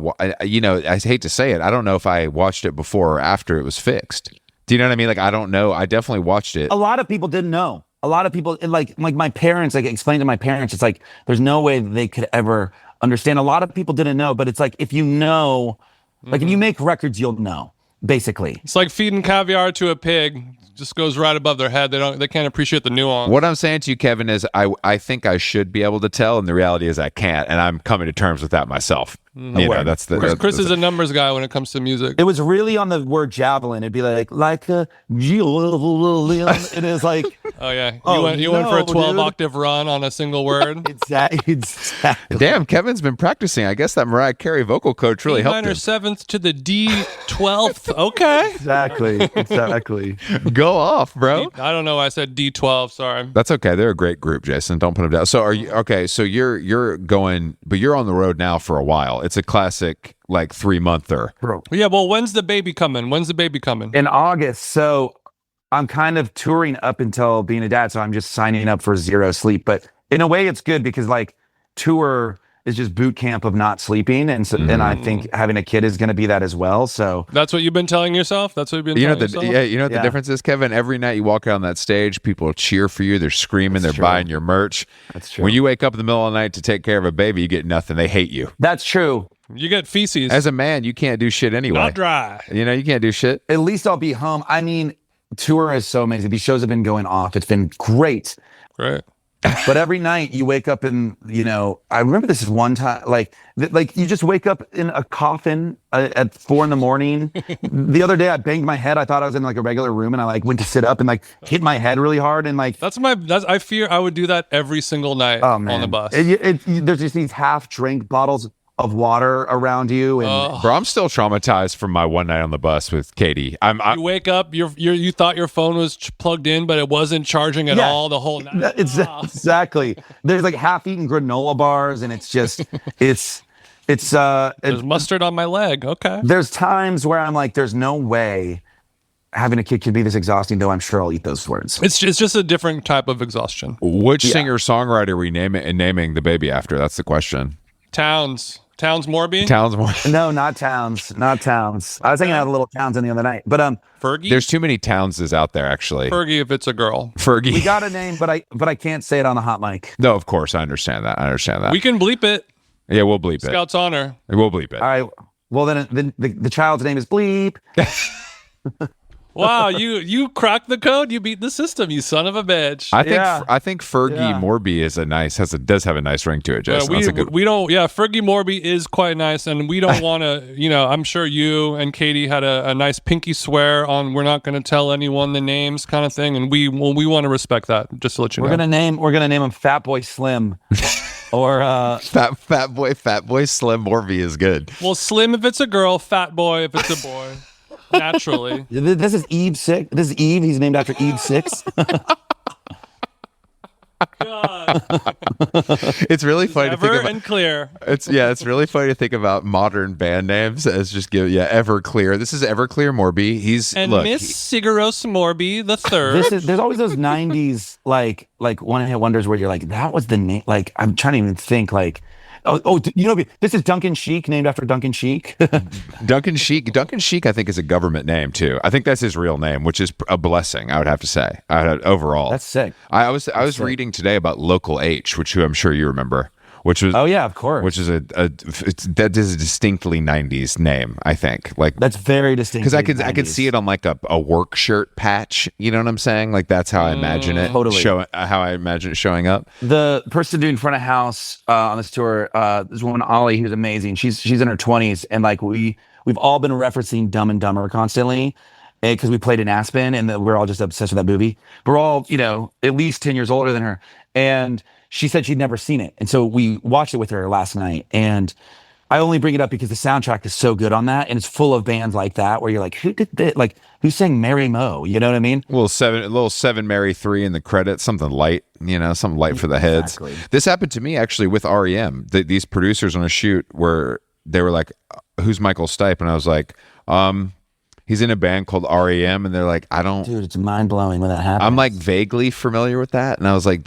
hate to say it. I don't know if I watched it before or after it was fixed. Do you know what I mean? Like I don't know. I definitely watched it. A lot of people didn't know. A lot of people, like my parents, like explained to my parents, it's like there's no way they could ever understand. A lot of people didn't know, but it's like if you know, like if you make records, you'll know. Basically, It's like feeding caviar to a pig. Just goes right above their head. They can't appreciate the nuance. What I'm saying to you, Kevin, is I think I should be able to tell, and the reality is I can't, and I'm coming to terms with that myself. That's Chris is a numbers guy when it comes to music. it was really on the word javelin. It'd be like a javelin. It is like Oh yeah, Oh, you went for a no, 12 dude. octave run on a single word. exactly. Damn, Kevin's been practicing. I guess that Mariah Carey vocal coach really E helped minor him. 7th to the D 12th. Okay. Exactly. Go off, bro. I don't know why I said D12. Sorry. That's okay. They're a great group, Jason. Don't put them down. So are you okay? So you're going, but you're on the road now for a while. It's a classic like 3-monther. Yeah. Well, when's the baby coming? In August. So I'm kind of touring up until being a dad. So I'm just signing up for zero sleep. But in a way, it's good because like tour is just boot camp of not sleeping, and so and I think having a kid is going to be that as well. So That's what you've been telling yourself? That's what you've been telling yourself? You know what the difference is, Kevin? Every night you walk out on that stage, people cheer for you. They're screaming. They're buying your merch. That's true. When you wake up in the middle of the night to take care of a baby, you get nothing. They hate you. That's true. You get feces. As a man, you can't do shit anyway. Not dry. You know, you can't do shit. At least I'll be home. I mean, tour is so amazing. These shows have been going off. It's been great. Right. But every night you wake up and, you know, I remember this is one time, like you just wake up in a coffin at 4 a.m. The other day I banged my head. I thought I was in like a regular room, and I like went to sit up and like hit my head really hard. And like, I fear I would do that every single night on the bus. There's just these half drink bottles of water around you, and Bro, I'm still traumatized from my one night on the bus with Katie. You wake up, you thought your phone was plugged in, but it wasn't charging at all the whole night. Exactly. There's like half-eaten granola bars, and it's just it's There's mustard on my leg. Okay. There's times where I'm like, there's no way having a kid can be this exhausting, though I'm sure I'll eat those words. It's just a different type of exhaustion. Which singer-songwriter are we naming the baby after? That's the question. Towns Morby? Towns Morby. No, not Towns. Not Towns. I was thinking of the little Townsend the other night. But Fergie? There's too many Townses out there, actually. Fergie if it's a girl. Fergie. We got a name, but I can't say it on the hot mic. No, of course. I understand that. We can bleep it. Yeah, we'll bleep it. Scout's honor. We'll bleep it. All right. Well, then the child's name is Bleep. Wow, you cracked the code. You beat the system, you son of a bitch. I think Fergie Morby does have a nice ring to it, Jason. Fergie Morby is quite nice, and we don't want to, I'm sure you and Katie had a nice pinky swear on we're not going to tell anyone the names kind of thing, and we want to respect that, just to let you know. We're gonna name him Fat Boy Slim. Or Fat Boy Slim Morby is good. Well, Slim if it's a girl, Fat Boy if it's a boy. Naturally. This is Eve 6. This is Eve. He's named after Eve 6. God. It's really funny to think about. And clear. It's really funny to think about modern band names as just Everclear. This is Everclear Morby. Miss Sigaros Morby the third. There's always those 90s like one-hit wonders where you're like, that was the name. Like, I'm trying to even think like, this is Duncan Sheik, named after Duncan Sheik. Duncan Sheik, I think, is a government name too. I think that's his real name, which is a blessing, I would have to say. Overall, that's sick. I was reading today about Local H, which I'm sure you remember. Which was of course. Which is that is a distinctly 90s name, I think. Like that's very distinct. Because I could see it on like a work shirt patch. You know what I'm saying? Like that's how I imagine it. Totally. How I imagine it showing up. The person doing front of house on this tour, this woman Ollie, who's amazing. She's in her 20s, and like we've all been referencing Dumb and Dumber constantly. Because we played in Aspen, and we're all just obsessed with that movie. We're all, at least 10 years older than her. And she said she'd never seen it. And so we watched it with her last night. And I only bring it up because the soundtrack is so good on that. And it's full of bands like that where you're like, who did this? Like, who sang Mary Mo? You know what I mean? A little 7 Mary 3 in the credits, something light, something light for the heads. Exactly. This happened to me actually with REM. These producers on a shoot where they were like, who's Michael Stipe? And I was like, he's in a band called REM, and they're like, Dude, it's mind-blowing when that happens. I'm like vaguely familiar with that, and I was like,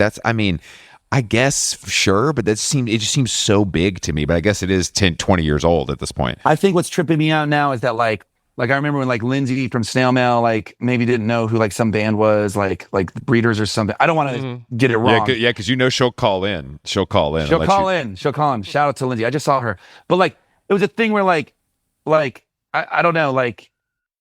I guess, sure, but it just seems so big to me, but I guess it is 10, 20 years old at this point. I think what's tripping me out now is that like I remember when like Lindsay from Snail Mail like maybe didn't know who like some band was, like the Breeders or something. I don't want to get it wrong. Yeah, because she'll call in. She'll call in. She'll call in. Shout out to Lindsay. I just saw her. But like it was a thing where like I don't know, like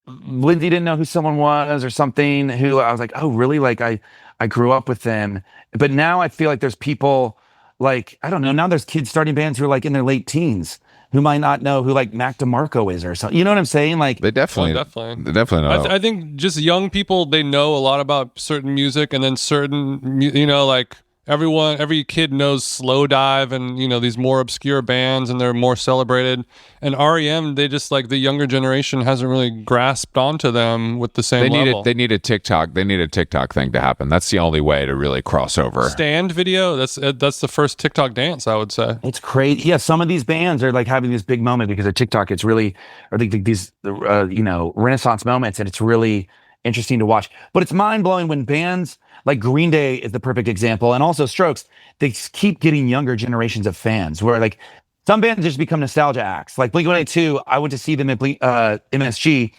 Lindsay didn't know who someone was or something, who I was like, oh really? Like I grew up with them. But now I feel like there's people like, I don't know, now there's kids starting bands who are like in their late teens who might not know who like Mac DeMarco is or something. You know what I'm saying? Like they definitely know. I think just young people, they know a lot about certain music, and then certain, like every kid knows Slow Dive and these more obscure bands, and they're more celebrated. And REM, they just like the younger generation hasn't really grasped onto them with the same level. They need a TikTok. They need a TikTok thing to happen. That's the only way to really cross over. Stand video. That's the first TikTok dance, I would say. It's crazy. Yeah, some of these bands are like having this big moment because of TikTok. It's really, or these Renaissance moments, and it's really interesting to watch. But it's mind blowing when bands like Green Day is the perfect example, and also Strokes, they keep getting younger generations of fans. Where like some bands just become nostalgia acts. Like Blink-182, I went to see them at MSG,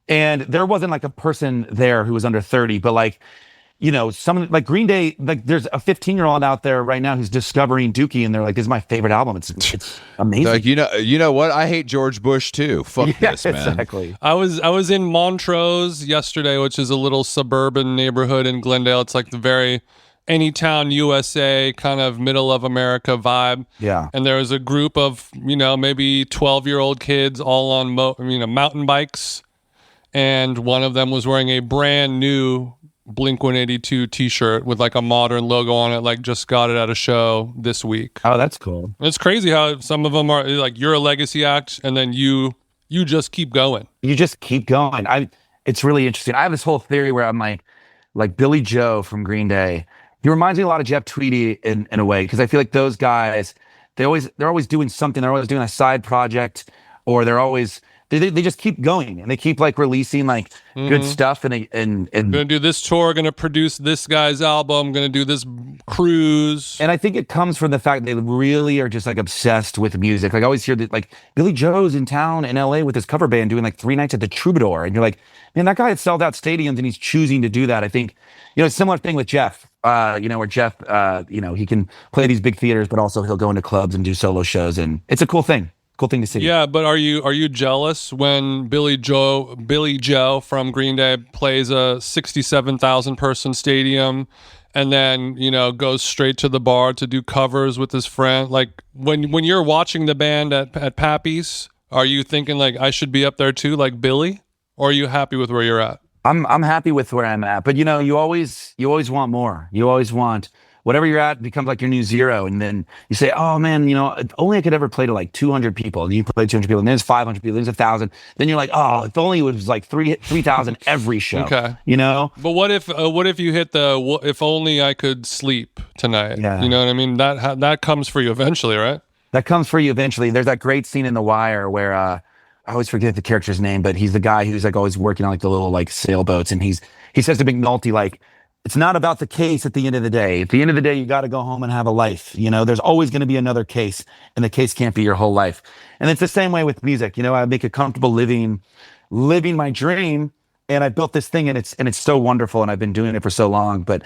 and there wasn't like a person there who was under 30, but like, some like Green Day, like there's a 15-year-old out there right now who's discovering Dookie, and they're like, "This is my favorite album. It's amazing." Like you know what? I hate George Bush too. Fuck this, man. Exactly. I was in Montrose yesterday, which is a little suburban neighborhood in Glendale. It's like the very Anytown, USA kind of middle of America vibe. Yeah. And there was a group of maybe 12-year-old kids all on mountain bikes, and one of them was wearing a brand new Blink-182 t-shirt with like a modern logo on it, like just got it at a show this week. Oh, that's cool. It's crazy how some of them are like, you're a legacy act, and then you just keep going. You just keep going. It's really interesting. I have this whole theory where I'm like Billy Joe from Green Day. He reminds me a lot of Jeff Tweedy in a way, because I feel like those guys, they're always doing something. They're always doing a side project, or they just keep going, and they keep like releasing like good stuff, and Gonna do this tour, gonna produce this guy's album, gonna do this cruise. And I think it comes from the fact they really are just like obsessed with music. Like I always hear that like Billy Joe's in town in LA with his cover band doing like 3 nights at the Troubadour, and you're like, man, that guy had sold out stadiums, and he's choosing to do that. I think similar thing with Jeff. Where Jeff, he can play these big theaters, but also he'll go into clubs and do solo shows, and it's a cool thing. Cool thing to see. Yeah, but are you jealous when Billy Joe from Green Day plays a 67,000 person stadium, and then goes straight to the bar to do covers with his friend? Like when you're watching the band at Pappy's, are you thinking like, I should be up there too, like Billy, or are you happy with where you're at? I'm happy with where I'm at, but you always want more. You always want whatever you're at becomes like your new zero, and then you say, oh man, if only I could ever play to like 200 people, and you play 200 people, and then there's 500 people, then there's 1,000, then you're like, oh, if only it was like 3,000 every show. Okay. But what if you hit the if only I could sleep tonight? Yeah. You know what I mean? That comes for you eventually, right? That comes for you eventually. There's that great scene in The Wire where I always forget the character's name, but he's the guy who's like always working on like the little like sailboats, and he says to McNulty, like, it's not about the case at the end of the day. At the end of the day, you got to go home and have a life. There's always going to be another case, and the case can't be your whole life. And it's the same way with music. I make a comfortable living my dream, and I built this thing, and it's so wonderful, and I've been doing it for so long. But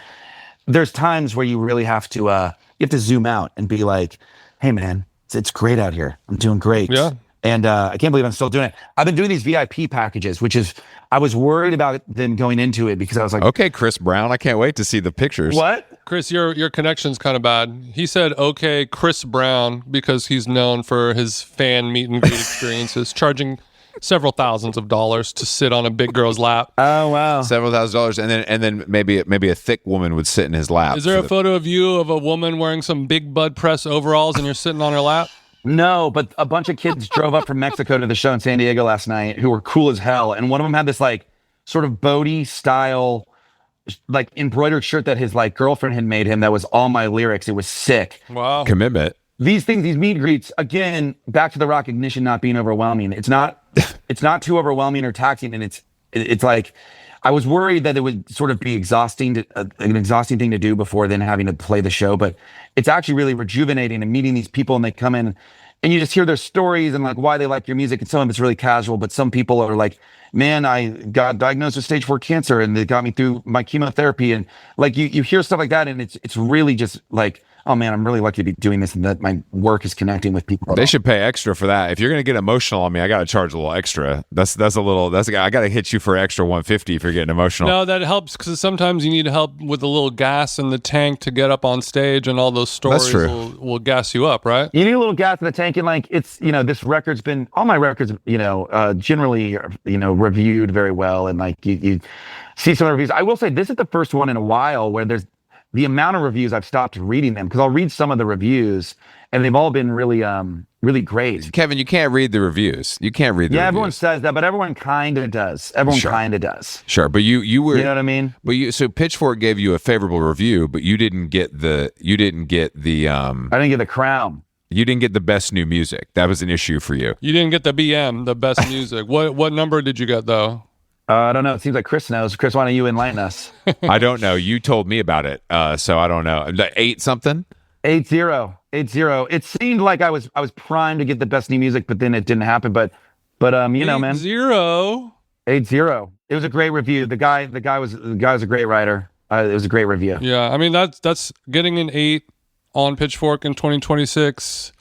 there's times where you really have to zoom out and be like, hey man, it's great out here. I'm doing great. Yeah. And I can't believe I'm still doing it. I've been doing these VIP packages, which is, I was worried about them going into it because I was like, Okay, Chris Brown, I can't wait to see the pictures. what? Chris, your connection's kind of bad. He said, okay, Chris Brown, because he's known for his fan meet and greet experiences, charging several thousands of dollars to sit on a big girl's lap. Oh, wow. Several $1,000s, and then maybe a thick woman would sit in his lap. Is there a photo of you of a woman wearing some big Bud Press overalls and you're sitting on her lap? No, but a bunch of kids drove up from Mexico to the show in San Diego last night who were cool as hell. And one of them had this like sort of Bodie style, like embroidered shirt that his like girlfriend had made him that was all my lyrics. It was sick. Wow. Commitment. These things, these meet and greets, again, back to the rock ignition not being overwhelming. It's not too overwhelming or taxing. And it's like, I was worried that it would sort of be exhausting, an exhausting thing to do before then having to play the show. But it's actually really rejuvenating, and meeting these people, and they come in and you just hear their stories and like why they like your music. And some of it's really casual, but some people are like, man, I got diagnosed with stage 4 cancer, and they got me through my chemotherapy. And like you hear stuff like that, and it's really just like, oh man, I'm really lucky to be doing this, and that my work is connecting with people. They should pay extra for that. If you're gonna get emotional on me, I gotta charge a little extra. I gotta hit you for extra $150 if you're getting emotional. No, that helps, because sometimes you need help with a little gas in the tank to get up on stage, and all those stories will gas you up, right? You need a little gas in the tank, and like it's this record's been, all my records generally reviewed very well, and like you see some reviews. I will say this is the first one in a while where there's the amount of reviews I've stopped reading them, because I'll read some of the reviews and they've all been really really great. Kevin, you can't read the reviews. You can't read the reviews. Everyone says that, but everyone kind of does. Everyone kind of does. Sure, but you were, you know what I mean? But so Pitchfork gave you a favorable review, but you didn't get the I didn't get the crown. You didn't get the best new music. That was an issue for you. You didn't get the BM, the best music. What number did you get though? I don't know. It seems like Chris knows. Chris, why don't you enlighten us? I don't know. You told me about it, so I don't know. Eight something. 8-0. 8-0. It seemed like I was primed to get the best new music, but then it didn't happen. But you know, man. 0. 8-0. It was a great review. The guy was a great writer. It was a great review. Yeah, I mean that's getting an 8 on Pitchfork in 2026.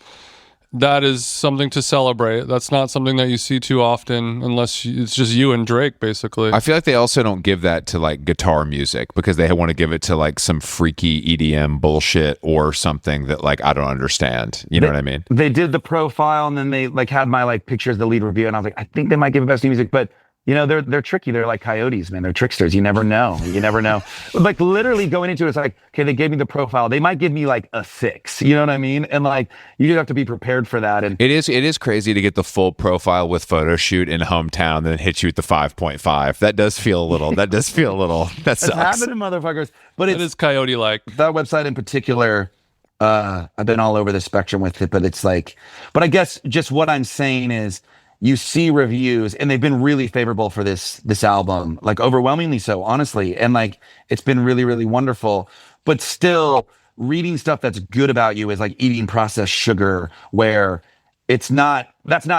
That is something to celebrate. That's not something that you see too often, unless it's just you and Drake, basically. I feel like they also don't give that to like guitar music because they want to give it to like some freaky EDM bullshit or something that like I don't understand. You know what I mean? They did the profile and then they like had my like pictures of the lead review, and I was like, I think they might give it best new music, but you know, they're tricky. They're like coyotes, man. They're tricksters. You never know. You never know. Like literally going into it, it's like, okay, they gave me the profile. They might give me like a 6. You know what I mean? And like you just have to be prepared for that. And it is crazy to get the full profile with photo shoot in hometown, and then hit you with the 5.5. That does feel a little. That sucks. it's happening, motherfuckers. But it is coyote like. That website in particular. I've been all over the spectrum with it, but it's like, but I guess just what I'm saying is, you see reviews and they've been really favorable for this album, like overwhelmingly so, honestly. And like, it's been really, really wonderful, but still reading stuff that's good about you is like eating processed sugar, where that's not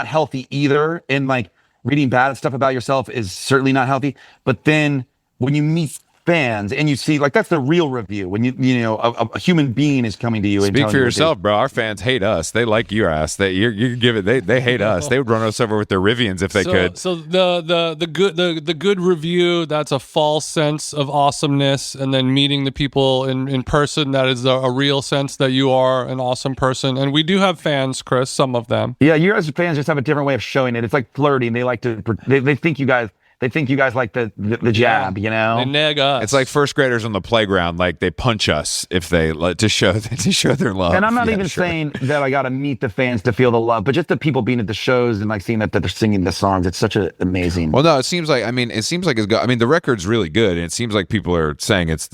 healthy either. And like reading bad stuff about yourself is certainly not healthy. But then when you meet fans and you see like that's the real review when you know a human being is coming to you. Speak for yourself, bro. Our fans hate us. They like your ass. You give it. They hate us. They would run us over with their Rivians if they could. So the good review, that's a false sense of awesomeness, and then meeting the people in person, that is a real sense that you are an awesome person. And we do have fans, Chris. Some of them. Yeah, you guys fans just have a different way of showing it. It's like flirting. They like to. They think you guys. They think you guys like the jab, you know. They nag us. It's like first graders on the playground, like they punch us if they to show their love. And I'm not even saying that I got to meet the fans to feel the love, but just the people being at the shows and like seeing that they're singing the songs. It's such an amazing. Well, no, it seems like the record's really good, and it seems like people are saying it's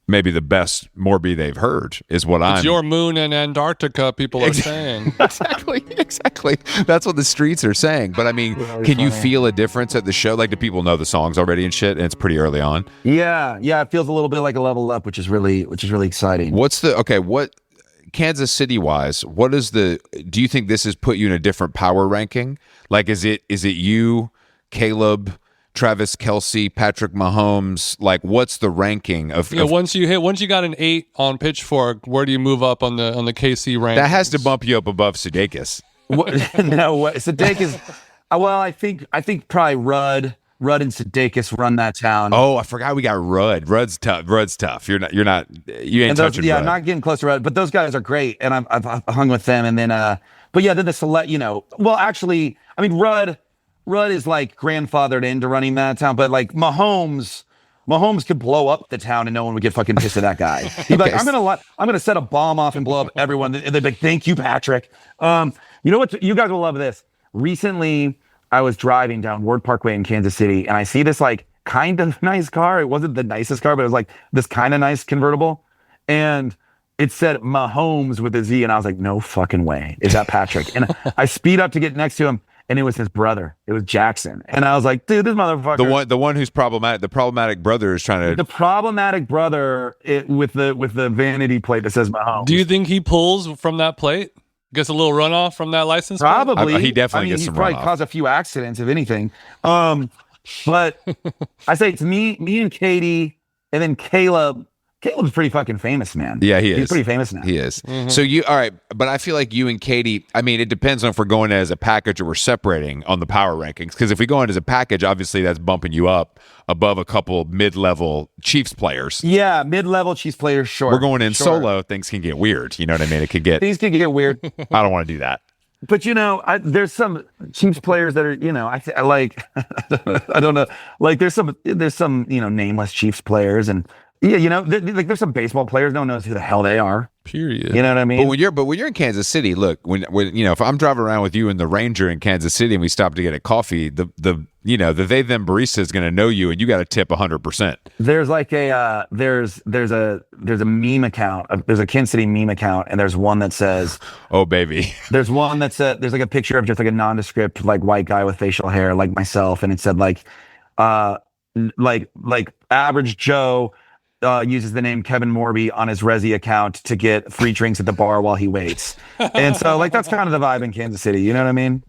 maybe the best Morby they've heard is what It's your moon in Antarctica, people are saying. Exactly. That's what the streets are saying. But I mean, can you feel a difference at the show? Like, do people know the songs already and shit? And it's pretty early on. Yeah. It feels a little bit like a level up, which is really exciting. What Kansas City wise, do you think this has put you in a different power ranking? Like, is it you, Caleb, Travis Kelce, Patrick Mahomes? Like, what's the ranking of? Once you got an 8 on Pitchfork, where do you move up on the KC rank? That has to bump you up above Sudeikis. Sudeikis. Well, I think probably Rudd and Sudeikis run that town. Oh, I forgot we got Rudd. Rudd's tough. You ain't touching Rudd. I'm not getting close to Rudd, but those guys are great, and I've hung with them. And then, but yeah, then the select. Well, actually, I mean, Rudd is like grandfathered into running that town, but like Mahomes could blow up the town and no one would get fucking pissed at that guy. He'd be like, I'm gonna set a bomb off and blow up everyone. And they'd be like, thank you, Patrick. You know what? You guys will love this. Recently, I was driving down Ward Parkway in Kansas City, and I see this like kind of nice car. It wasn't the nicest car, but it was like this kind of nice convertible, and it said Mahomes with a Z, and I was like, no fucking way, is that Patrick? And I speed up to get next to him. And it was his brother. It was Jackson. And I was like, dude, this motherfucker. The one who's problematic. The problematic brother is trying to. The problematic brother with the vanity plate that says Mahomes. Do you think he pulls from that plate? Gets a little runoff from that license plate? Probably. He definitely gets some runoff. He probably caused a few accidents, if anything. But I say it's me and Katie, and then Caleb. Caleb's pretty fucking famous, man. Yeah, he is. He's pretty famous now. He is. Mm-hmm. So all right, but I feel like you and Katie, I mean, it depends on if we're going as a package or we're separating on the power rankings. Because if we go in as a package, obviously that's bumping you up above a couple mid-level Chiefs players. Yeah, mid-level Chiefs players, sure. We're going in solo, things can get weird. You know what I mean? Things can get weird. I don't want to do that. But there's some Chiefs players that are, I like, I don't know, like there's some nameless Chiefs players, and yeah, there's some baseball players, no one knows who the hell they are. Period. You know what I mean? But when you're in Kansas City, look, when if I'm driving around with you in the Ranger in Kansas City and we stop to get a coffee, the they them barista is going to know you, and you got to tip 100%. There's like there's a meme account. There's a Kansas City meme account, and there's one that says, "Oh baby." There's one that said there's like a picture of just like a nondescript like white guy with facial hair like myself, and it said like, Like average Joe uses the name Kevin Morby on his Resi account to get free drinks at the bar while he waits. And so like that's kind of the vibe in Kansas City. You know what I mean?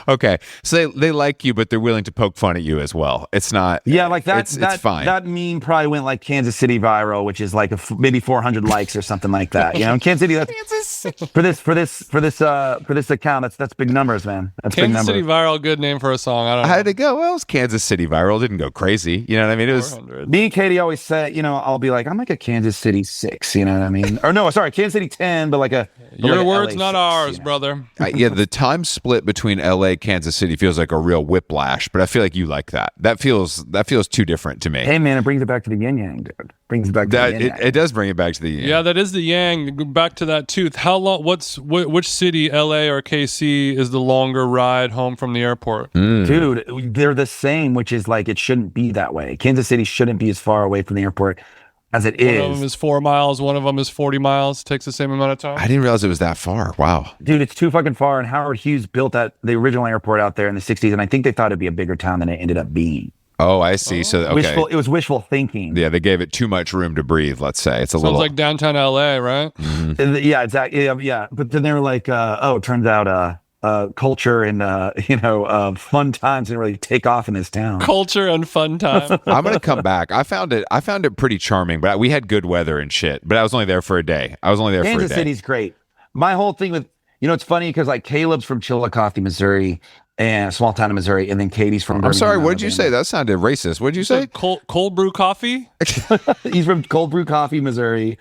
Okay, so they like you, but they're willing to poke fun at you as well. It's not. Yeah, like that. It's fine. That meme probably went like Kansas City viral, which is like maybe 400 likes or something like that. You know, in Kansas City, that's for this account. That's big numbers, man. That's big Kansas numbers. City viral, good name for a song. I don't know. How did it go? Well, it was Kansas City viral. It didn't go crazy. You know what I mean? It was. 400. Me and Katie always say, you know, I'll be like, I'm like a Kansas City 6, you know what I mean? Or no, sorry, Kansas City 10, but like a Your like words, LA not 6, ours, you know? brother. Yeah, the time split between LA Kansas City feels like a real whiplash, but I feel like you like that. That feels too different to me. Hey man, it brings it back to the yin yang, dude. Brings it back to the yin yang. It does bring it back to the Yeah, that is the yang. Go back to that tooth. How long? Which city, LA or KC, is the longer ride home from the airport? Dude, they're the same, which is like it shouldn't be that way. Kansas City shouldn't be as far away from the airport as it One of is. them is 4 miles. One of them is 40 miles. Takes the same amount of time. I didn't realize it was that far. Wow. Dude, it's too fucking far. And Howard Hughes built the original airport out there in the 60s, and I think they thought it'd be a bigger town than it ended up being. Oh, I see. So okay. It was wishful thinking. Yeah, they gave it too much room to breathe. Let's say it's a Sounds little like downtown LA, right? Yeah, exactly. Yeah. But then they were like, it turns out culture and fun times didn't really take off in this town. Culture and fun time. I'm gonna come back. I found it pretty charming, but we had good weather and shit. But I was only there for a day. Kansas City's great. My whole thing with it's funny because like Caleb's from Chillicothe, Missouri, and a small town in Missouri, and then Katie's from. I'm Birmingham, sorry. What did you Alabama. say? That sounded racist. What did you say? Cold brew coffee. He's from Cold Brew Coffee, Missouri,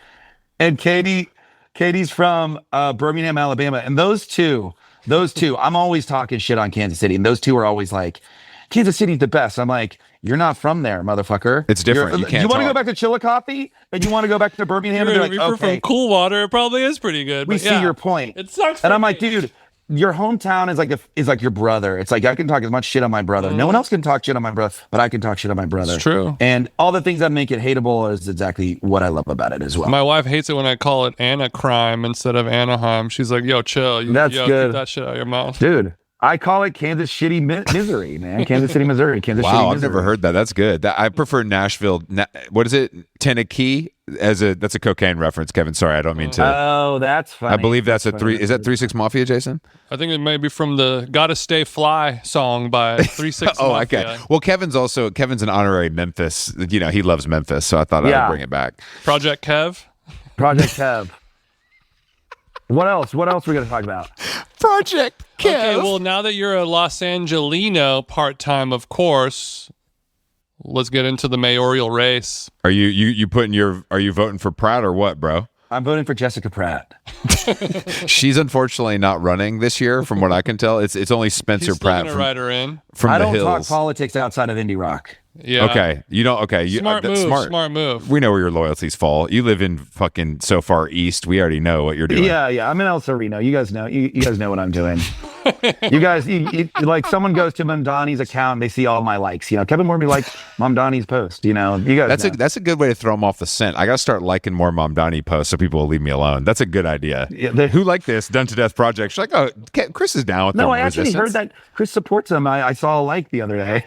and Katie's from Birmingham, Alabama, and those two. I'm always talking shit on Kansas City, and those two are always like, Kansas City's the best. I'm like, you're not from there, motherfucker. It's different. You can't You want to go talk. back to Chillicothe, and you want to go back to Birmingham, and be like, If you're okay, from Coolwater, it probably is pretty good. we but see yeah, your point. It sucks. And for I'm like, me. dude, your hometown is like your brother. It's like I can talk as much shit on my brother. No one else can talk shit on my brother, but I can talk shit on my brother. It's true. And all the things that make it hateable is exactly what I love about it as well. My wife hates it when I call it Anacrime instead of Anaheim. She's like, yo, chill. That's good. Keep that shit out of your mouth. Dude, I call it Kansas Shitty Misery, man. Kansas City, Missouri. Kansas Shitty Wow, I've Misery. never heard that. That's good. I prefer Nashville. What is it? Tennessee that's a cocaine reference, Kevin. Sorry, I don't mean to. Oh, that's funny. I believe that's a funny. three. Is that 3-6 Mafia, Jason? I think it may be from the Gotta Stay Fly song by 3-6 Oh, Mafia. okay. Well, Kevin's an honorary Memphis. He loves Memphis, so I thought I Yeah. would bring it back. Project Kev. Project Kev. What else? What else are we going to talk about? Project Okay, well, now that you're a Los Angelino part-time, of course, let's get into the mayoral race. Are you putting are you voting for Pratt or what, bro? I'm voting for Jessica Pratt. She's unfortunately not running this year, from what I can tell. It's only Spencer He's still Pratt gonna write her in. from I the don't talk hills. politics outside of indie rock. Yeah. Okay, you don't. Okay, Smart that's move. Smart move. We know where your loyalties fall. You live in fucking so far east. We already know what you're doing. Yeah. I'm in El Sereno. You guys know. You guys know what I'm doing. You guys, like someone goes to Mamdani's account and they see all my likes. Kevin Morby liked Mamdani's post. You guys. That's a good way to throw them off the scent. I got to start liking more Mamdani posts so people will leave me alone. That's a good idea. Yeah, Who liked this Done to Death project? She's like, oh, Chris is down with No, the I actually resistance. heard that Chris supports him. I saw a like the other day.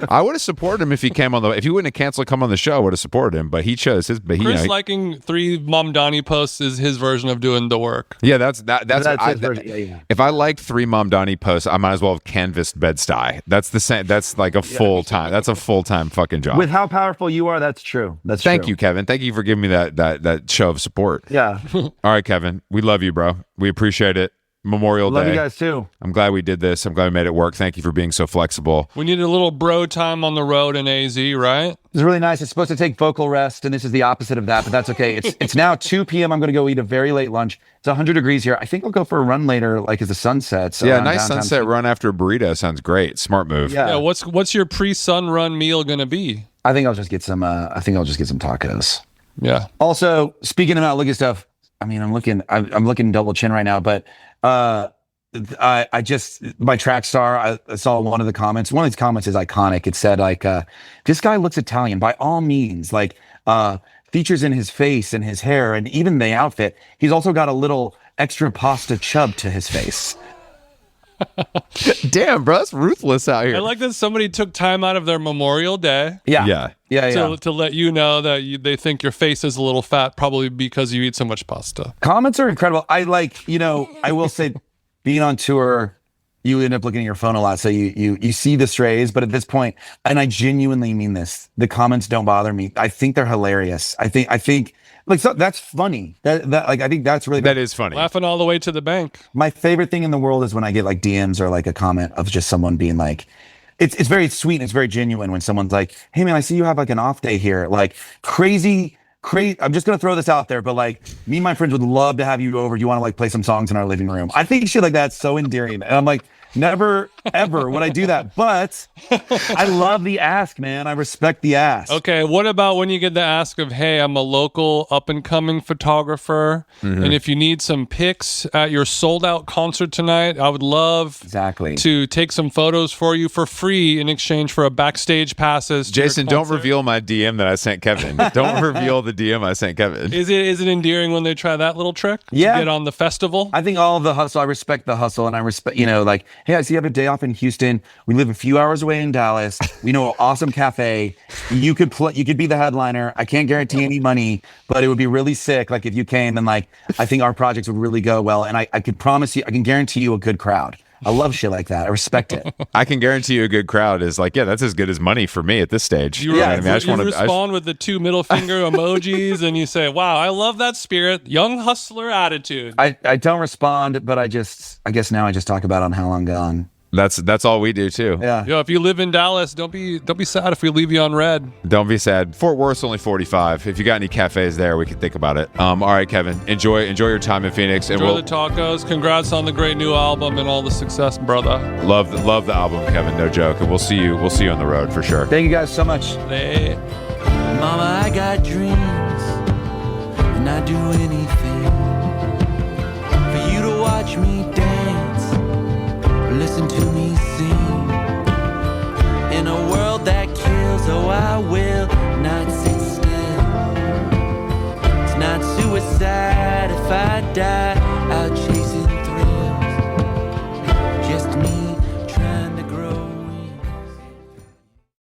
I would have supported him if he came on if he wouldn't have canceled come on the show. I would have supported him, but he chose his. But Chris liking 3 Mamdani posts is his version of doing the work. yeah, that's his version. Yeah. If I liked 3 Mamdani posts, I might as well have canvassed Bed-Stuy. That's the same. That's like a full time. That's a full time fucking job. With how powerful you are, that's true. That's Thank true. you, Kevin. Thank you for giving me that show of support. Yeah. All right, Kevin. We love you, bro. We appreciate it. Memorial Love Day. you guys too. I'm glad we did this. I'm glad we made it work. Thank you for being so flexible. We need a little bro time on the road in AZ, right? It's really nice. It's supposed to take vocal rest, and this is the opposite of that, but that's okay. It's now 2 p.m. I'm going to go eat a very late lunch. It's 100 degrees here. I think I'll go for a run later, like as the sun sets. Yeah, around nice downtown. sunset run after a burrito sounds great. Smart move. Yeah. Yeah. What's your pre-sun run meal gonna be? I think I'll just get some. Tacos. Yeah. Also, speaking about looking stuff, I mean, I'm looking double chin right now, but I just my track star. I saw one of the comments. One of these comments is iconic. It said like, "This guy looks Italian. By all means, like features in his face and his hair and even the outfit. He's also got a little extra pasta chub to his face." Damn, bro, that's ruthless out here. I like that somebody took time out of their Memorial Day Yeah. to let you know that they think your face is a little fat, probably because you eat so much pasta. Comments are incredible. I will say, being on tour, you end up looking at your phone a lot, so you see the strays. But at this point, and I genuinely mean this, the comments don't bother me. I think they're hilarious. I think like, so that's funny. That like, I think that's really That is funny. Laughing all the way to the bank. my favorite thing in the world is when I get like DMs or like a comment of just someone being like, it's very sweet and it's very genuine when someone's like, hey man, I see you have like an off day here. Like crazy. I'm just gonna throw this out there, but like me and my friends would love to have you over. Do you want to like play some songs in our living room? I think shit like that's so endearing. And I'm like, never ever would I do that. But I love the ask, man. I respect the ask. Okay, what about when you get the ask of, hey, I'm a local up-and-coming photographer, and if you need some pics at your sold-out concert tonight, I would love to take some photos for you for free in exchange for a backstage passes to your Jason, don't concert. reveal my DM that I sent Kevin. Don't reveal the DM I sent Kevin. Is it endearing when they try that little trick? Yeah. To get on the festival? I think all of the hustle, I respect the hustle, and I respect, like, hey, I see you have a day off in Houston. We live a few hours away in Dallas. We know an awesome cafe. You could be the headliner. I can't guarantee any money, but it would be really sick. Like if you came and like, I think our projects would really go well. And I could promise you, I can guarantee you a good crowd. I love shit like that. I respect it. I can guarantee you a good crowd is like, yeah, that's as good as money for me at this stage. You know what I mean? I just you wanna- respond with the 2 middle finger emojis, and you say, wow, I love that spirit. Young hustler attitude. I don't respond, but I guess now I just talk about it on How Long Gone. That's all we do too. Yeah. Yo, if you live in Dallas, don't be sad if we leave you on red. Don't be sad. Fort Worth's only 45. If you got any cafes there, we could think about it. All right, Kevin, enjoy your time in Phoenix, and Enjoy we'll the tacos. Congrats on the great new album and all the success, brother. love the album, Kevin. No joke. And we'll see you on the road for sure. Thank you guys so much. Hey. Mama, I got dreams, and I'd do anything for you to watch me dance, or listen to me sing. In a world that kills, oh, I will not sit still. It's not suicide if I die.